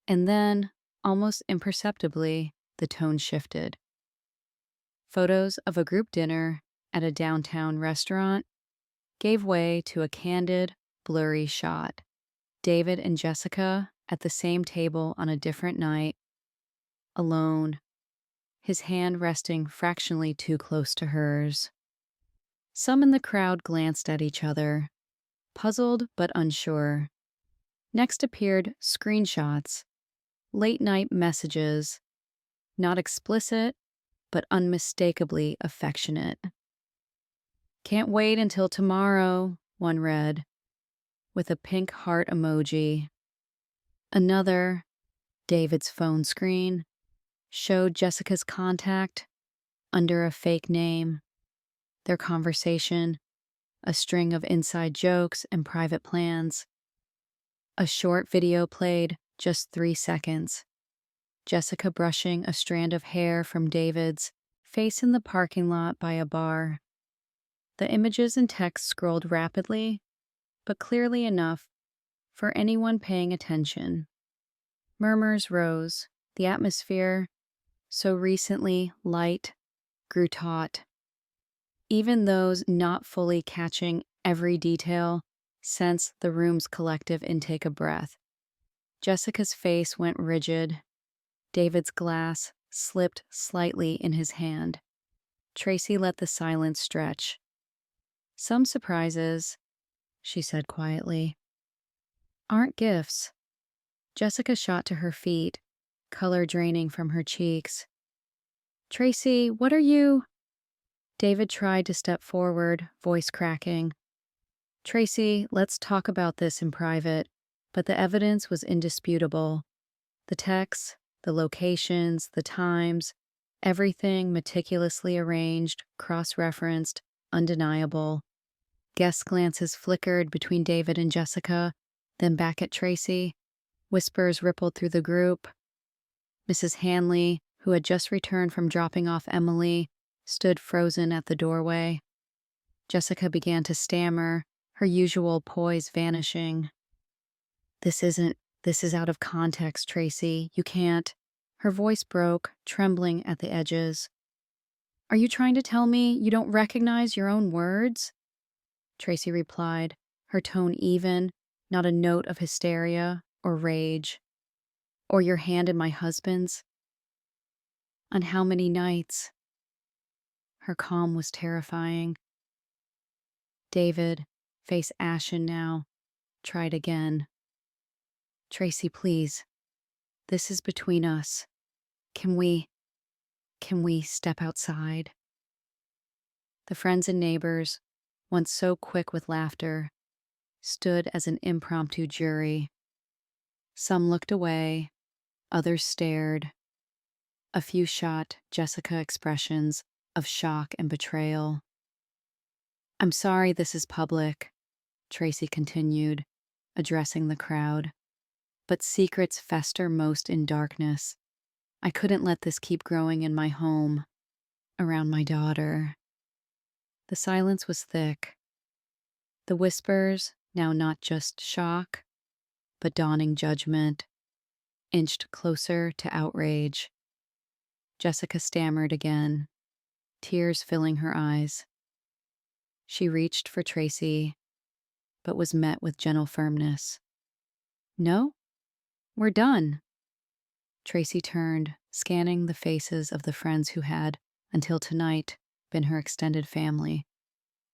And then, almost imperceptibly, the tone shifted. Photos of a group dinner at a downtown restaurant gave way to a candid, blurry shot. David and Jessica at the same table on a different night, alone, his hand resting fractionally too close to hers. Some in the crowd glanced at each other, puzzled but unsure. Next appeared screenshots, late-night messages, not explicit, but unmistakably affectionate. "Can't wait until tomorrow," one read, with a pink heart emoji. Another, David's phone screen, showed Jessica's contact under a fake name. Their conversation, a string of inside jokes and private plans. A short video played, just 3 seconds. Jessica brushing a strand of hair from David's face in the parking lot by a bar. The images and text scrolled rapidly, but clearly enough for anyone paying attention. Murmurs rose. The atmosphere, so recently light, grew taut. Even those not fully catching every detail sensed the room's collective intake of breath. Jessica's face went rigid. David's glass slipped slightly in his hand. Tracy let the silence stretch. "Some surprises," she said quietly, "aren't gifts." Jessica shot to her feet, color draining from her cheeks. "Tracy, what are you—" David tried to step forward, voice cracking. "Tracy, let's talk about this in private," but the evidence was indisputable. The texts, the locations, the times, everything meticulously arranged, cross-referenced, undeniable. Guest glances flickered between David and Jessica, then back at Tracy. Whispers rippled through the group. Mrs. Hanley, who had just returned from dropping off Emily, stood frozen at the doorway. Jessica began to stammer, her usual poise vanishing. This is out of context, Tracy. You can't. Her voice broke, trembling at the edges. Are you trying to tell me you don't recognize your own words? Tracy replied, her tone even, not a note of hysteria or rage. Or your hand in my husband's? On how many nights? Her calm was terrifying. David, face ashen now, tried again. Tracy, please. This is between us. Can we step outside? The friends and neighbors, once so quick with laughter, stood as an impromptu jury. Some looked away, others stared. A few shot Jessica expressions of shock and betrayal. I'm sorry this is public, Tracy continued, addressing the crowd. But secrets fester most in darkness. I couldn't let this keep growing in my home, around my daughter. The silence was thick. The whispers, now not just shock, but dawning judgment, inched closer to outrage. Jessica stammered again, tears filling her eyes. She reached for Tracy, but was met with gentle firmness. No? We're done. Tracy turned, scanning the faces of the friends who had, until tonight, been her extended family.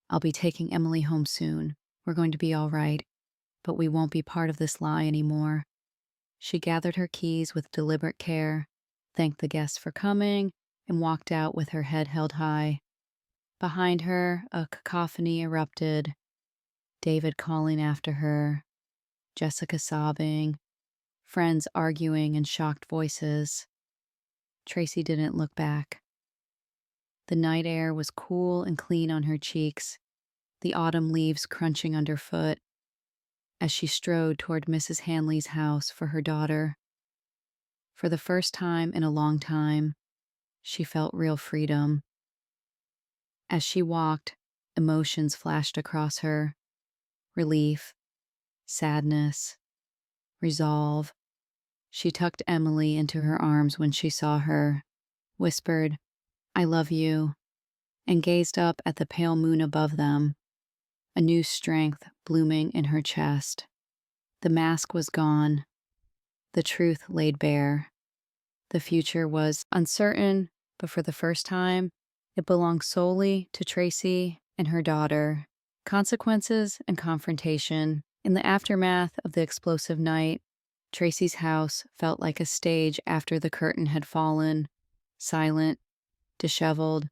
I'll be taking Emily home soon. We're going to be all right, but we won't be part of this lie anymore. She gathered her keys with deliberate care, thanked the guests for coming, and walked out with her head held high. Behind her, a cacophony erupted. David calling after her, Jessica sobbing, friends arguing in shocked voices. Tracy didn't look back. The night air was cool and clean on her cheeks, the autumn leaves crunching underfoot, as she strode toward Mrs. Hanley's house for her daughter. For the first time in a long time, she felt real freedom. As she walked, emotions flashed across her: relief, sadness, resolve. She tucked Emily into her arms when she saw her, whispered, I love you, and gazed up at the pale moon above them, a new strength blooming in her chest. The mask was gone, the truth laid bare. The future was uncertain, but for the first time, it belonged solely to Tracy and her daughter. Consequences and confrontation. In the aftermath of the explosive night, Tracy's house felt like a stage after the curtain had fallen, silent, disheveled,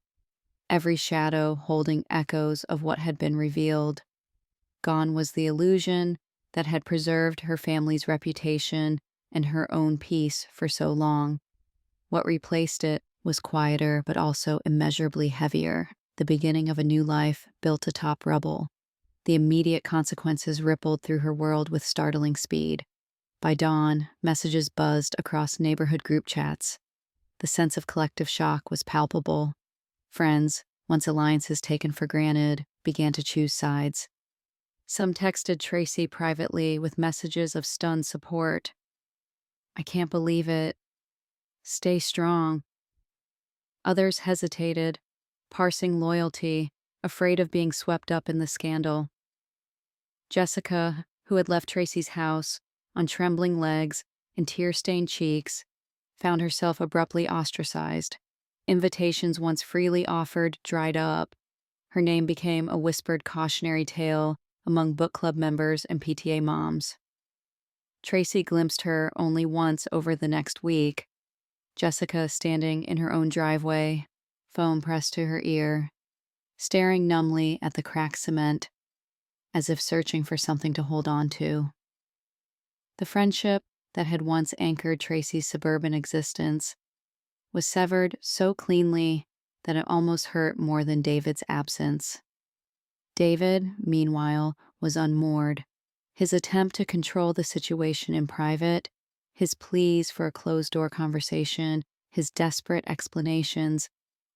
every shadow holding echoes of what had been revealed. Gone was the illusion that had preserved her family's reputation and her own peace for so long. What replaced it was quieter but also immeasurably heavier, the beginning of a new life built atop rubble. The immediate consequences rippled through her world with startling speed. By dawn, messages buzzed across neighborhood group chats. The sense of collective shock was palpable. Friends, once alliances taken for granted, began to choose sides. Some texted Tracy privately with messages of stunned support. I can't believe it. Stay strong. Others hesitated, parsing loyalty, afraid of being swept up in the scandal. Jessica, who had left Tracy's house, on trembling legs and tear-stained cheeks, found herself abruptly ostracized. Invitations once freely offered dried up. Her name became a whispered cautionary tale among book club members and PTA moms. Tracy glimpsed her only once over the next week, Jessica standing in her own driveway, phone pressed to her ear, staring numbly at the cracked cement, as if searching for something to hold on to. The friendship that had once anchored Tracy's suburban existence was severed so cleanly that it almost hurt more than David's absence. David, meanwhile, was unmoored. His attempt to control the situation in private, his pleas for a closed-door conversation, his desperate explanations,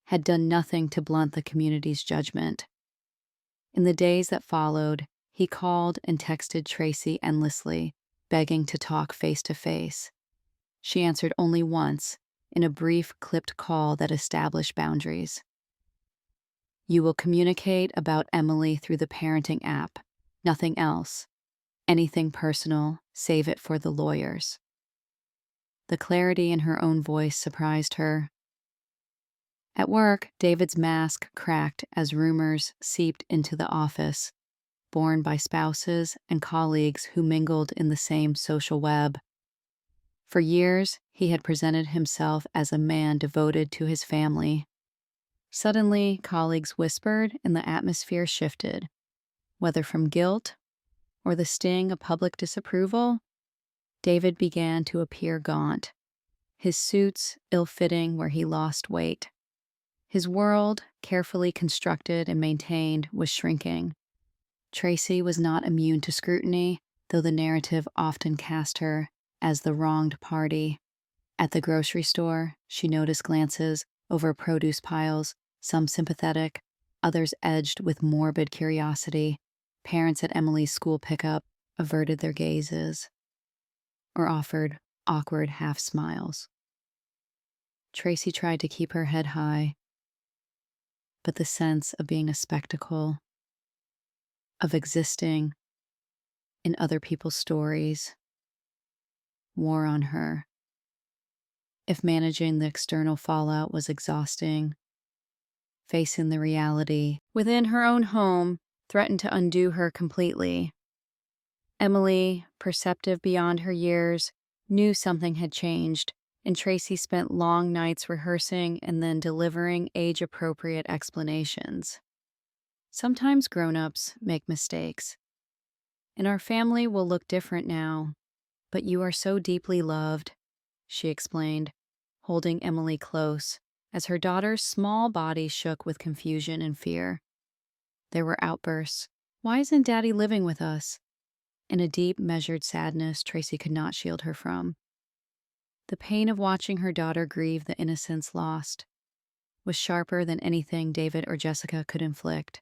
had done nothing to blunt the community's judgment. In the days that followed, He called and texted Tracy endlessly, begging to talk face to face. She answered only once, in a brief, clipped call that established boundaries. "You will communicate about Emily through the parenting app. Nothing else. Anything personal, save it for the lawyers." The clarity in her own voice surprised her. At work, David's mask cracked as rumors seeped into the office, borne by spouses and colleagues who mingled in the same social web. For years, he had presented himself as a man devoted to his family. Suddenly, colleagues whispered and the atmosphere shifted. Whether from guilt or the sting of public disapproval, David began to appear gaunt, his suits ill-fitting where he lost weight. His world, carefully constructed and maintained, was shrinking. Tracy was not immune to scrutiny, though the narrative often cast her as the wronged party. At the grocery store, she noticed glances over produce piles, some sympathetic, others edged with morbid curiosity. Parents at Emily's school pickup averted their gazes or offered awkward half smiles. Tracy tried to keep her head high, but the sense of being a spectacle, of existing in other people's stories, wore on her. If managing the external fallout was exhausting, facing the reality within her own home threatened to undo her completely. Emily, perceptive beyond her years, knew something had changed, and Tracy spent long nights rehearsing and then delivering age-appropriate explanations. "Sometimes grown-ups make mistakes, and our family will look different now, but you are so deeply loved," she explained, holding Emily close as her daughter's small body shook with confusion and fear. There were outbursts. "Why isn't Daddy living with us?" and a deep, measured sadness Tracy could not shield her from. The pain of watching her daughter grieve the innocence lost was sharper than anything David or Jessica could inflict.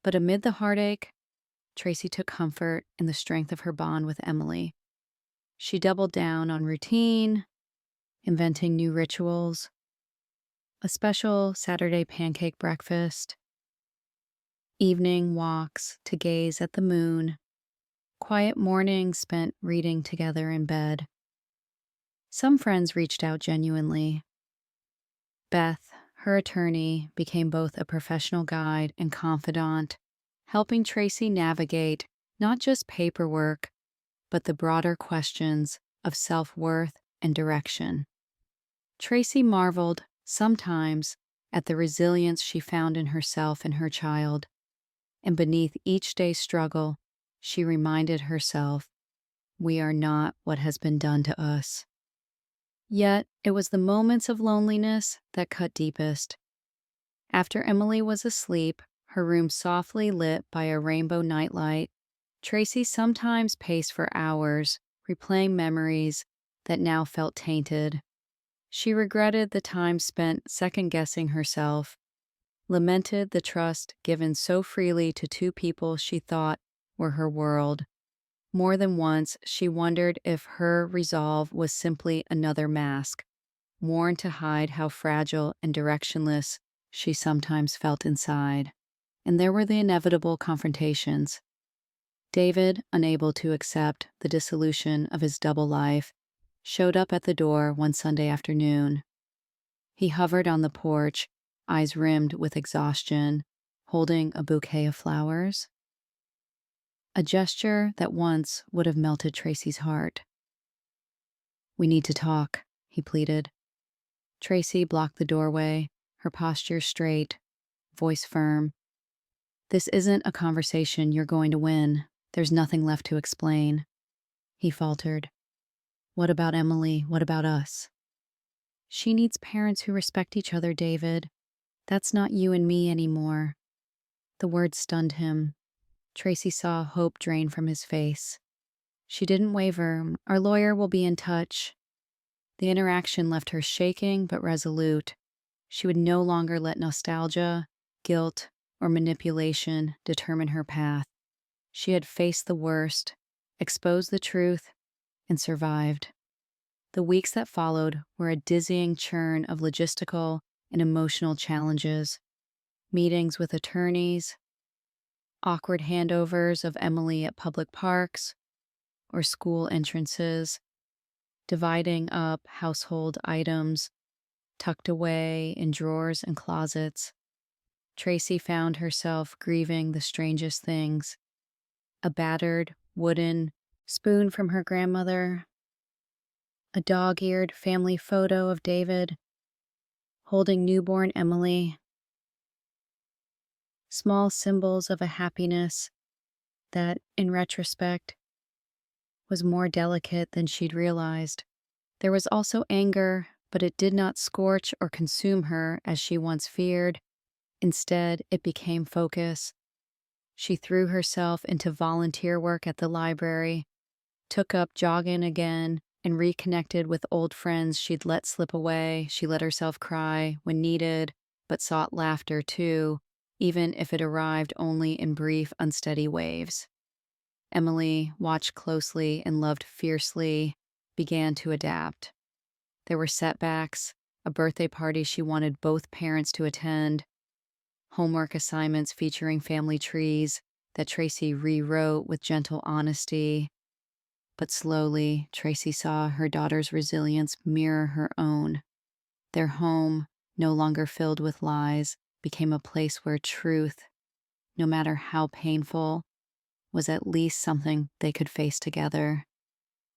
But amid the heartache, Tracy took comfort in the strength of her bond with Emily. She doubled down on routine, inventing new rituals, a special Saturday pancake breakfast, evening walks to gaze at the moon, quiet mornings spent reading together in bed. Some friends reached out genuinely. Beth, her attorney, became both a professional guide and confidant, helping Tracy navigate not just paperwork, but the broader questions of self-worth and direction. Tracy marveled, sometimes, at the resilience she found in herself and her child, and beneath each day's struggle, she reminded herself, we are not what has been done to us. Yet, it was the moments of loneliness that cut deepest. After Emily was asleep, her room softly lit by a rainbow nightlight, Tracy sometimes paced for hours, replaying memories that now felt tainted. She regretted the time spent second-guessing herself, lamented the trust given so freely to two people she thought were her world. More than once, she wondered if her resolve was simply another mask, worn to hide how fragile and directionless she sometimes felt inside. And there were the inevitable confrontations. David, unable to accept the dissolution of his double life, showed up at the door one Sunday afternoon. He hovered on the porch, eyes rimmed with exhaustion, holding a bouquet of flowers. A gesture that once would have melted Tracy's heart. "We need to talk," he pleaded. Tracy blocked the doorway, her posture straight, voice firm. "This isn't a conversation you're going to win. There's nothing left to explain," he faltered. "What about Emily? What about us?" "She needs parents who respect each other, David. That's not you and me anymore." The words stunned him. Tracy saw hope drain from his face. She didn't waver. "Our lawyer will be in touch." The interaction left her shaking but resolute. She would no longer let nostalgia, guilt, or manipulation determine her path. She had faced the worst, exposed the truth, and survived. The weeks that followed were a dizzying churn of logistical and emotional challenges, meetings with attorneys, awkward handovers of Emily at public parks or school entrances, dividing up household items tucked away in drawers and closets. Tracy found herself grieving the strangest things: a battered wooden spoon from her grandmother, a dog eared family photo of David holding newborn Emily, small symbols of a happiness that, in retrospect, was more delicate than she'd realized. There was also anger, but it did not scorch or consume her as she once feared. Instead, it became focus. She threw herself into volunteer work at the library, took up jogging again, and reconnected with old friends she'd let slip away. She let herself cry when needed, but sought laughter too, even if it arrived only in brief, unsteady waves. Emily, watched closely and loved fiercely, began to adapt. There were setbacks, a birthday party she wanted both parents to attend, homework assignments featuring family trees that Tracy rewrote with gentle honesty. But slowly, Tracy saw her daughter's resilience mirror her own. Their home, no longer filled with lies, became a place where truth, no matter how painful, was at least something they could face together.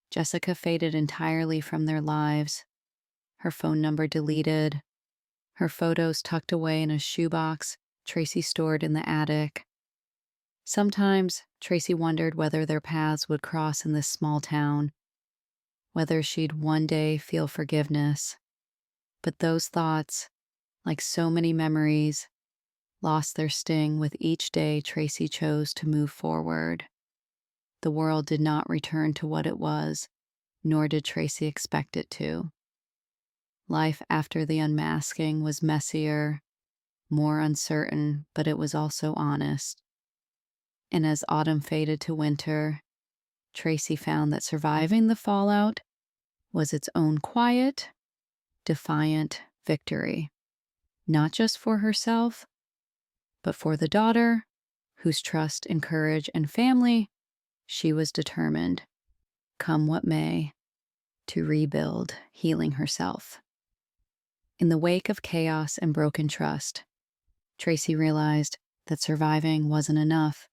Jessica faded entirely from their lives, her phone number deleted, her photos tucked away in a shoebox Tracy stored in the attic. Sometimes Tracy wondered whether their paths would cross in this small town, whether she'd one day feel forgiveness. But those thoughts, like so many memories, lost their sting with each day Tracy chose to move forward. The world did not return to what it was, nor did Tracy expect it to. Life after the unmasking was messier, more uncertain, but it was also honest. And as autumn faded to winter, Tracy found that surviving the fallout was its own quiet, defiant victory, not just for herself, but for the daughter, whose trust and courage and family she was determined, come what may, to rebuild, healing herself. In the wake of chaos and broken trust, Tracy realized that surviving wasn't enough.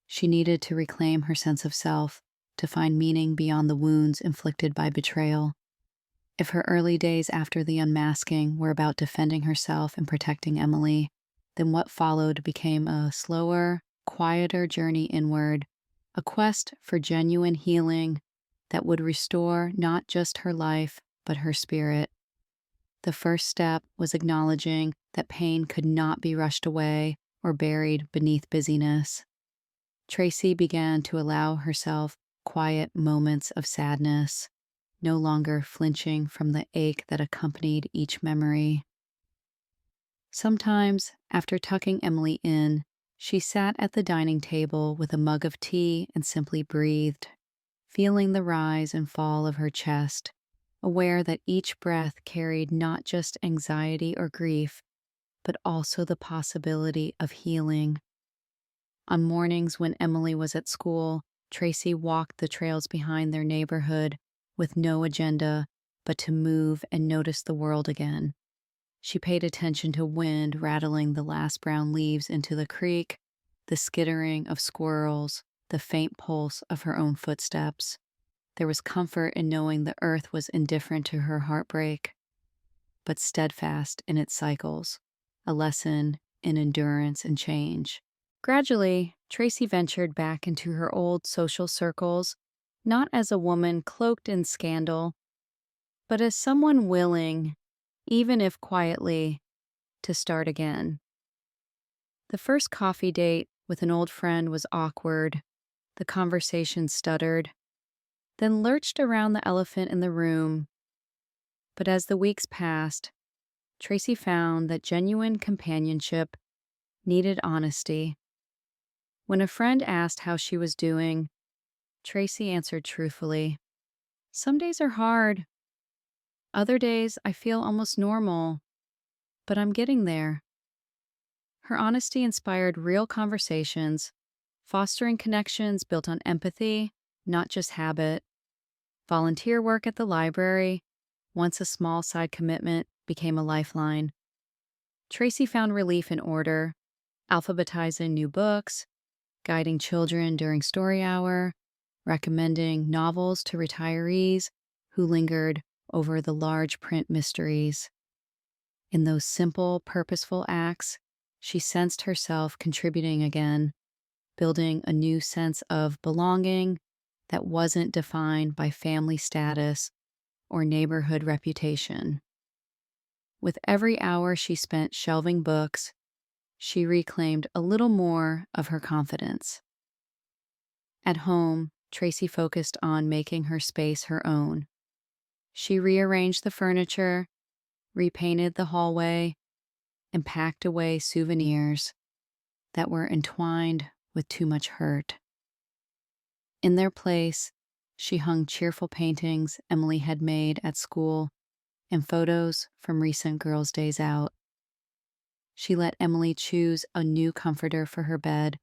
She needed to reclaim her sense of self, to find meaning beyond the wounds inflicted by betrayal. If her early days after the unmasking were about defending herself and protecting Emily, then what followed became a slower, quieter journey inward, a quest for genuine healing that would restore not just her life, but her spirit. The first step was acknowledging that pain could not be rushed away or buried beneath busyness. Tracy began to allow herself quiet moments of sadness, no longer flinching from the ache that accompanied each memory. Sometimes, after tucking Emily in, she sat at the dining table with a mug of tea and simply breathed, feeling the rise and fall of her chest, aware that each breath carried not just anxiety or grief, but also the possibility of healing. On mornings when Emily was at school, Tracy walked the trails behind their neighborhood with no agenda but to move and notice the world again. She paid attention to wind rattling the last brown leaves into the creek, the skittering of squirrels, the faint pulse of her own footsteps. There was comfort in knowing the earth was indifferent to her heartbreak, but steadfast in its cycles, a lesson in endurance and change. Gradually, Tracy ventured back into her old social circles, not as a woman cloaked in scandal, but as someone willing, even if quietly, to start again. The first coffee date with an old friend was awkward. The conversation stuttered, then lurched around the elephant in the room. But as the weeks passed, Tracy found that genuine companionship needed honesty. When a friend asked how she was doing, Tracy answered truthfully, "Some days are hard. Other days I feel almost normal, but I'm getting there." Her honesty inspired real conversations, fostering connections built on empathy, not just habit. Volunteer work at the library, once a small side commitment, became a lifeline. Tracy found relief in order, alphabetizing new books, guiding children during story hour, recommending novels to retirees who lingered over the large print mysteries. In those simple, purposeful acts, she sensed herself contributing again, building a new sense of belonging that wasn't defined by family status or neighborhood reputation. With every hour she spent shelving books, she reclaimed a little more of her confidence. At home, Tracy focused on making her space her own. She rearranged the furniture, repainted the hallway, and packed away souvenirs that were entwined with too much hurt. In their place, she hung cheerful paintings Emily had made at school and photos from recent girls' days out. She let Emily choose a new comforter for her bed,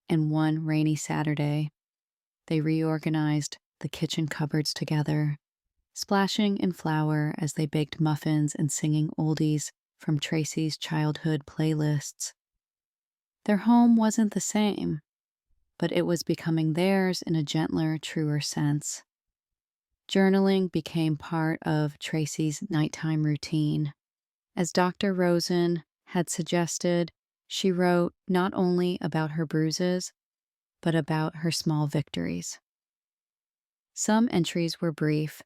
and one rainy Saturday, they reorganized the kitchen cupboards together, splashing in flour as they baked muffins and singing oldies from Tracy's childhood playlists. Their home wasn't the same, but it was becoming theirs in a gentler, truer sense. Journaling became part of Tracy's nighttime routine. As Dr. Rosen had suggested, she wrote not only about her bruises, but about her small victories. Some entries were brief,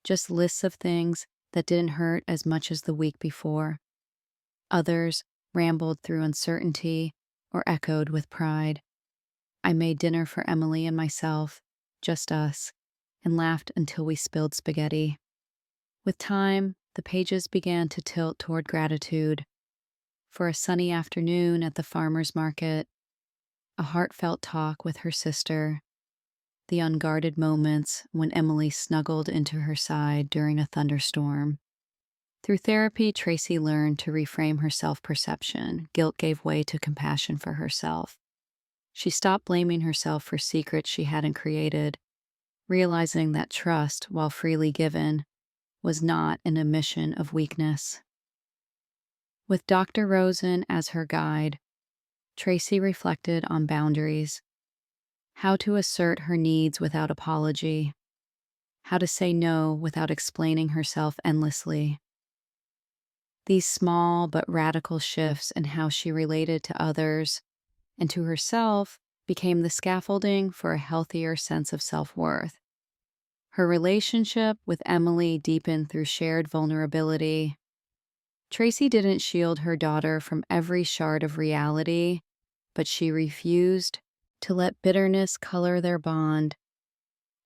just lists of things that didn't hurt as much as the week before. Others rambled through uncertainty or echoed with pride. I made dinner for Emily and myself, just us, and laughed until we spilled spaghetti. With time, the pages began to tilt toward gratitude for a sunny afternoon at the farmer's market, a heartfelt talk with her sister, the unguarded moments when Emily snuggled into her side during a thunderstorm. Through therapy, Tracy learned to reframe her self-perception. Guilt gave way to compassion for herself. She stopped blaming herself for secrets she hadn't created, realizing that trust, while freely given, was not an admission of weakness. With Dr. Rosen as her guide, Tracy reflected on boundaries, how to assert her needs without apology, how to say no without explaining herself endlessly. These small but radical shifts in how she related to others and to herself became the scaffolding for a healthier sense of self-worth. Her relationship with Emily deepened through shared vulnerability. Tracy didn't shield her daughter from every shard of reality, but she refused to let bitterness color their bond.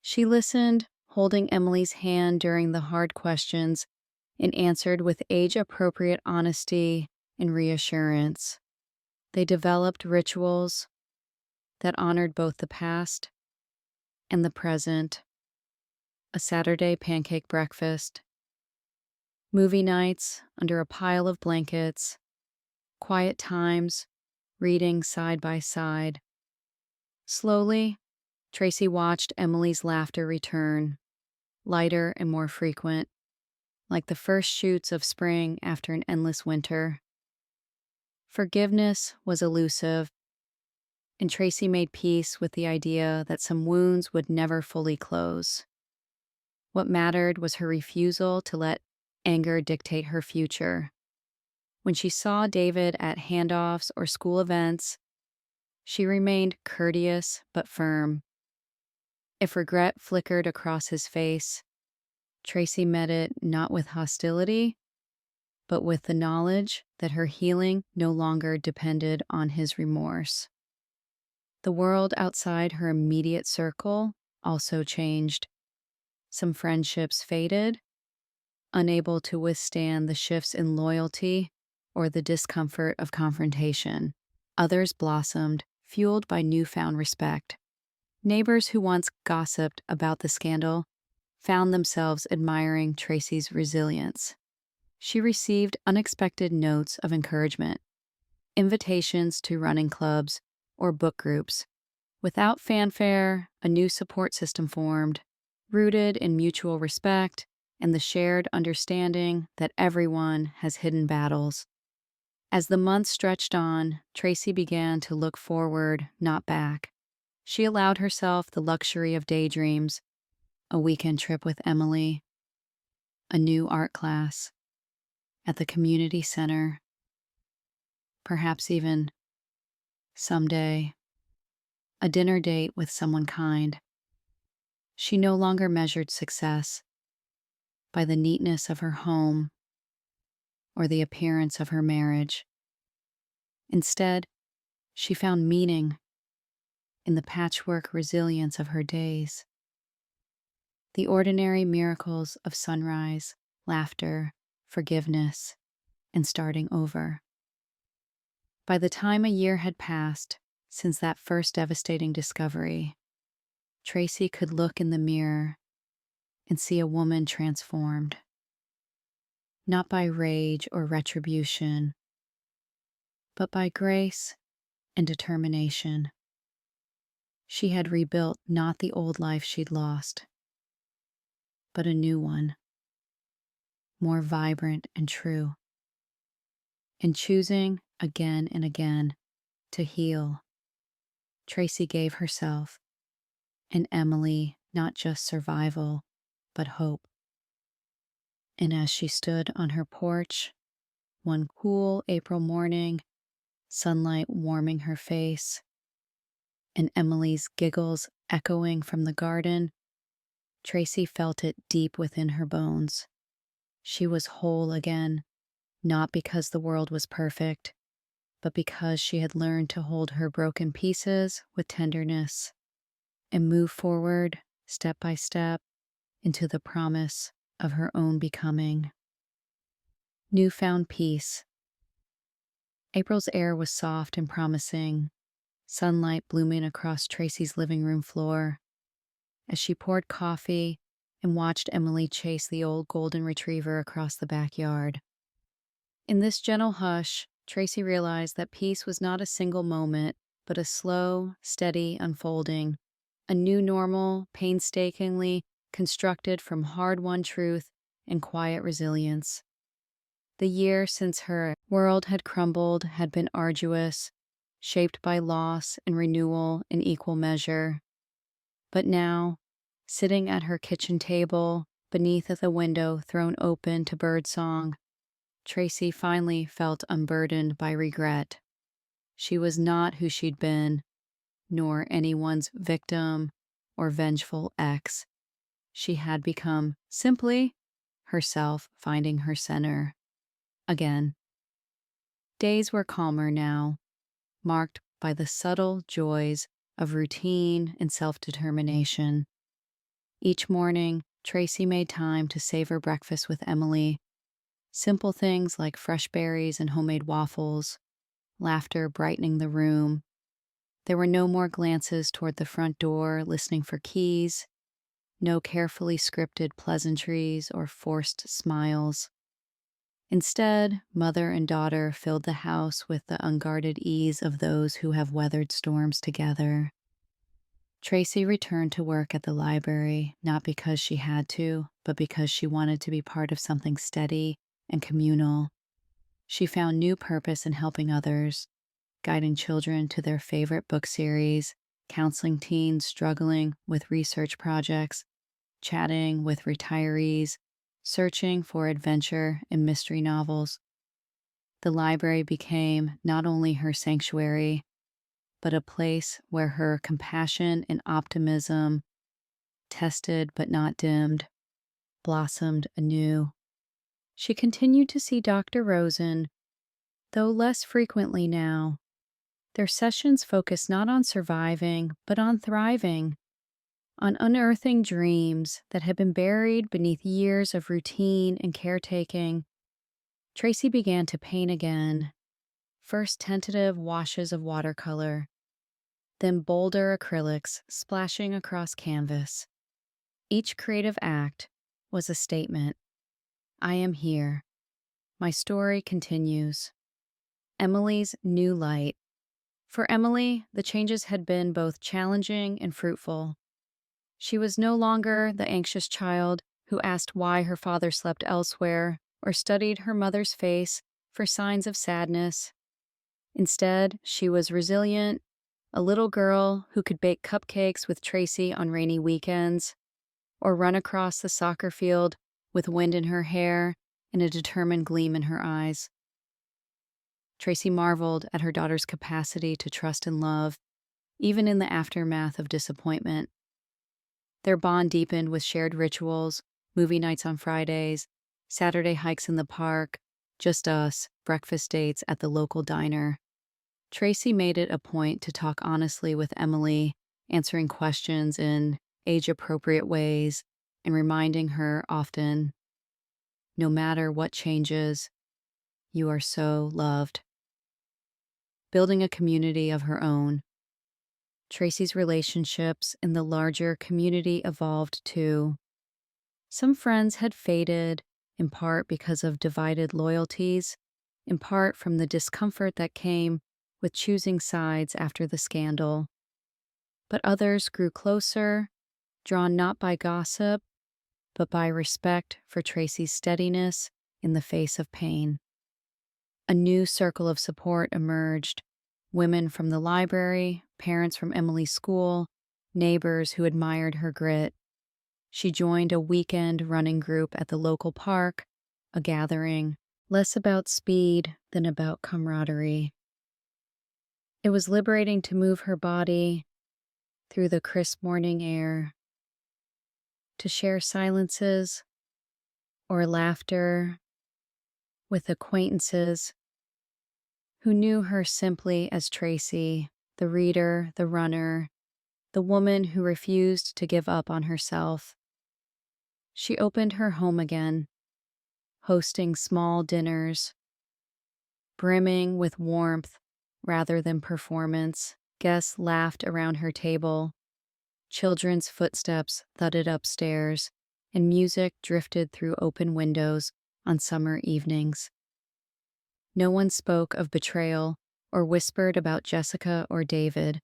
She listened, holding Emily's hand during the hard questions, and answered with age-appropriate honesty and reassurance. They developed rituals that honored both the past and the present. A Saturday pancake breakfast, movie nights under a pile of blankets, quiet times, reading side by side. Slowly, Tracy watched Emily's laughter return, lighter and more frequent, like the first shoots of spring after an endless winter. Forgiveness was elusive, and Tracy made peace with the idea that some wounds would never fully close. What mattered was her refusal to let anger dictate her future. When she saw David at handoffs or school events, she remained courteous but firm. If regret flickered across his face, Tracy met it not with hostility, but with the knowledge that her healing no longer depended on his remorse. The world outside her immediate circle also changed. Some friendships faded, unable to withstand the shifts in loyalty or the discomfort of confrontation. Others blossomed, fueled by newfound respect. Neighbors who once gossiped about the scandal found themselves admiring Tracy's resilience. She received unexpected notes of encouragement, invitations to running clubs or book groups. Without fanfare, a new support system formed, rooted in mutual respect and the shared understanding that everyone has hidden battles. As the months stretched on, Tracy began to look forward, not back. She allowed herself the luxury of daydreams, a weekend trip with Emily, a new art class at the community center, perhaps even, someday, a dinner date with someone kind. She no longer measured success by the neatness of her home or the appearance of her marriage. Instead, she found meaning in the patchwork resilience of her days, the ordinary miracles of sunrise, laughter, forgiveness, and starting over. By the time a year had passed since that first devastating discovery, Tracy could look in the mirror and see a woman transformed, not by rage or retribution, but by grace and determination. She had rebuilt not the old life she'd lost, but a new one, more vibrant and true. In choosing again and again to heal, Tracy gave herself and Emily not just survival, but hope. And as she stood on her porch, one cool April morning, sunlight warming her face, and Emily's giggles echoing from the garden, Tracy felt it deep within her bones. She was whole again, not because the world was perfect, but because she had learned to hold her broken pieces with tenderness and move forward, step by step, into the promise of her own becoming. Newfound peace. April's air was soft and promising, sunlight blooming across Tracy's living room floor. As she poured coffee and watched Emily chase the old golden retriever across the backyard. In this gentle hush, Tracy realized that peace was not a single moment, but a slow, steady unfolding, a new normal, painstakingly constructed from hard-won truth and quiet resilience. The year since her world had crumbled had been arduous, shaped by loss and renewal in equal measure. But now, sitting at her kitchen table, beneath the window thrown open to birdsong, Tracy finally felt unburdened by regret. She was not who she'd been, nor anyone's victim or vengeful ex. She had become, simply, herself finding her center. Again. Days were calmer now, marked by the subtle joys of routine and self-determination. Each morning, Tracy made time to savor breakfast with Emily. Simple things like fresh berries and homemade waffles, laughter brightening the room. There were no more glances toward the front door, listening for keys, no carefully scripted pleasantries or forced smiles. Instead, mother and daughter filled the house with the unguarded ease of those who have weathered storms together. Tracy returned to work at the library, not because she had to, but because she wanted to be part of something steady and communal. She found new purpose in helping others, guiding children to their favorite book series, counseling teens struggling with research projects, chatting with retirees, searching for adventure in mystery novels. The library became not only her sanctuary, but a place where her compassion and optimism, tested but not dimmed, blossomed anew. She continued to see Dr. Rosen, though less frequently now. Their sessions focused not on surviving, but on thriving, on unearthing dreams that had been buried beneath years of routine and caretaking. Tracy began to paint again, first tentative washes of watercolor, then bolder acrylics splashing across canvas. Each creative act was a statement. I am here. My story continues. Emily's new light. For Emily, the changes had been both challenging and fruitful. She was no longer the anxious child who asked why her father slept elsewhere or studied her mother's face for signs of sadness. Instead, she was resilient, a little girl who could bake cupcakes with Tracy on rainy weekends, or run across the soccer field with wind in her hair and a determined gleam in her eyes. Tracy marveled at her daughter's capacity to trust and love, even in the aftermath of disappointment. Their bond deepened with shared rituals, movie nights on Fridays, Saturday hikes in the park, just us, breakfast dates at the local diner. Tracy made it a point to talk honestly with Emily, answering questions in age-appropriate ways and reminding her often, no matter what changes, you are so loved. Building a community of her own. Tracy's relationships in the larger community evolved too. Some friends had faded, in part because of divided loyalties, in part from the discomfort that came with choosing sides after the scandal. But others grew closer, drawn not by gossip, but by respect for Tracy's steadiness in the face of pain. A new circle of support emerged. Women from the library, parents from Emily's school, neighbors who admired her grit. She joined a weekend running group at the local park, a gathering less about speed than about camaraderie. It was liberating to move her body through the crisp morning air, to share silences or laughter with acquaintances who knew her simply as Tracy, the reader, the runner, the woman who refused to give up on herself. She opened her home again, hosting small dinners, brimming with warmth rather than performance. Guests laughed around her table, children's footsteps thudded upstairs, and music drifted through open windows on summer evenings. No one spoke of betrayal or whispered about Jessica or David.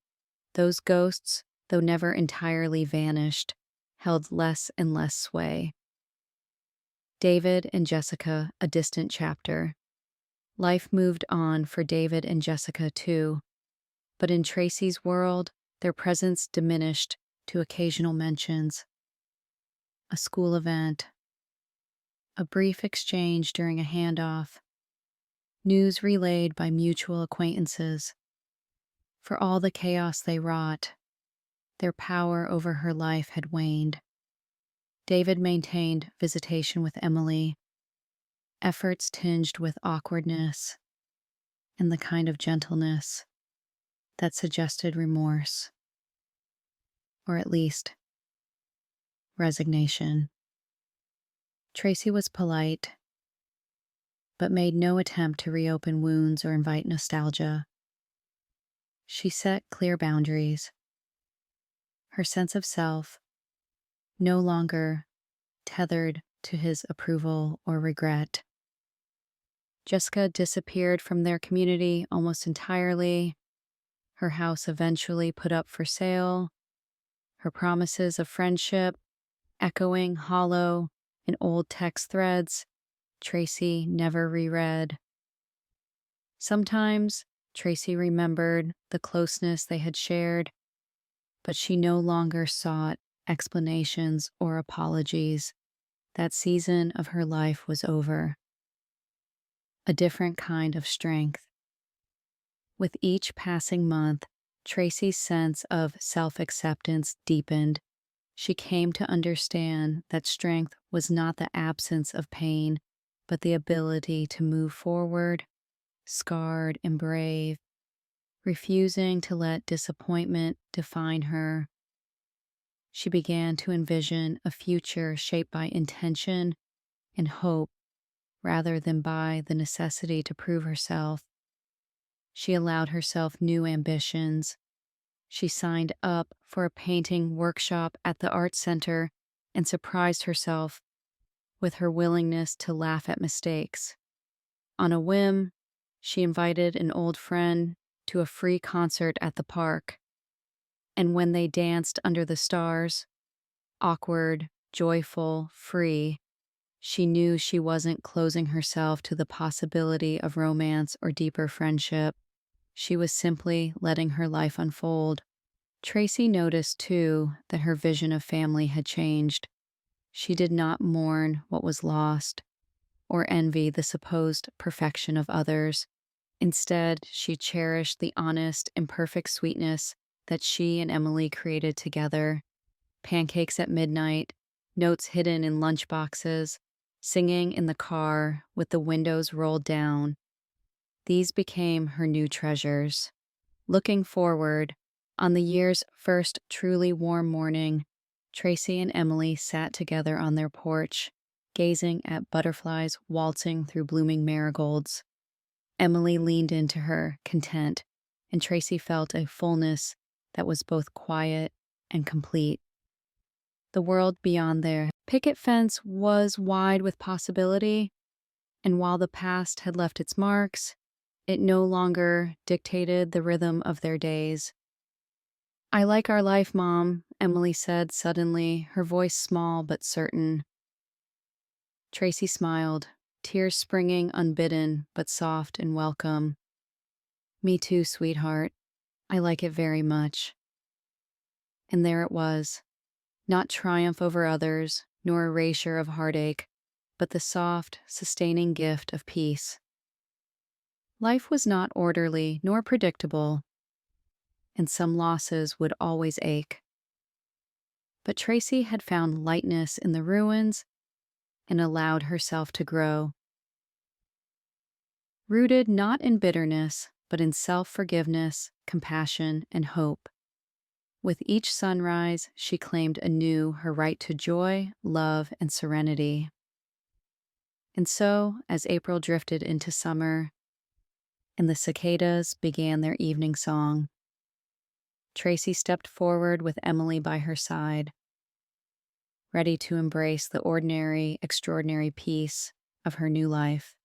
Those ghosts, though never entirely vanished, held less and less sway. David and Jessica, a distant chapter. Life moved on for David and Jessica too, but in Tracy's world, their presence diminished to occasional mentions. A school event, a brief exchange during a handoff, news relayed by mutual acquaintances. For all the chaos they wrought, their power over her life had waned. David maintained visitation with Emily, efforts tinged with awkwardness and the kind of gentleness that suggested remorse, or at least resignation. Tracy was polite, but made no attempt to reopen wounds or invite nostalgia. She set clear boundaries. Her sense of self no longer tethered to his approval or regret. Jessica disappeared from their community almost entirely. Her house eventually put up for sale, her promises of friendship echoing hollow in old text threads Tracy never reread. Sometimes Tracy remembered the closeness they had shared, but she no longer sought explanations or apologies. That season of her life was over. A different kind of strength. With each passing month, Tracy's sense of self-acceptance deepened. She came to understand that strength was not the absence of pain, but the ability to move forward, scarred and brave, refusing to let disappointment define her. She began to envision a future shaped by intention and hope rather than by the necessity to prove herself. She allowed herself new ambitions. She signed up for a painting workshop at the art center and surprised herself with her willingness to laugh at mistakes. On a whim, she invited an old friend to a free concert at the park, and when they danced under the stars, awkward, joyful, free, she knew she wasn't closing herself to the possibility of romance or deeper friendship. She was simply letting her life unfold. Tracy noticed, too, that her vision of family had changed. She did not mourn what was lost or envy the supposed perfection of others. Instead, she cherished the honest, imperfect sweetness that she and Emily created together. Pancakes at midnight, notes hidden in lunchboxes, singing in the car with the windows rolled down. These became her new treasures. Looking forward, on the year's first truly warm morning, Tracy and Emily sat together on their porch, gazing at butterflies waltzing through blooming marigolds. Emily leaned into her, content, and Tracy felt a fullness that was both quiet and complete. The world beyond their picket fence was wide with possibility, and while the past had left its marks, it no longer dictated the rhythm of their days. "I like our life, Mom," Emily said suddenly, her voice small but certain. Tracy smiled, tears springing unbidden but soft and welcome. "Me too, sweetheart. I like it very much." And there it was, not triumph over others, nor erasure of heartache, but the soft, sustaining gift of peace. Life was not orderly nor predictable, and some losses would always ache. But Tracy had found lightness in the ruins and allowed herself to grow, rooted not in bitterness, but in self-forgiveness, compassion, and hope. With each sunrise, she claimed anew her right to joy, love, and serenity. And so, as April drifted into summer and the cicadas began their evening song, Tracy stepped forward with Emily by her side, ready to embrace the ordinary, extraordinary peace of her new life.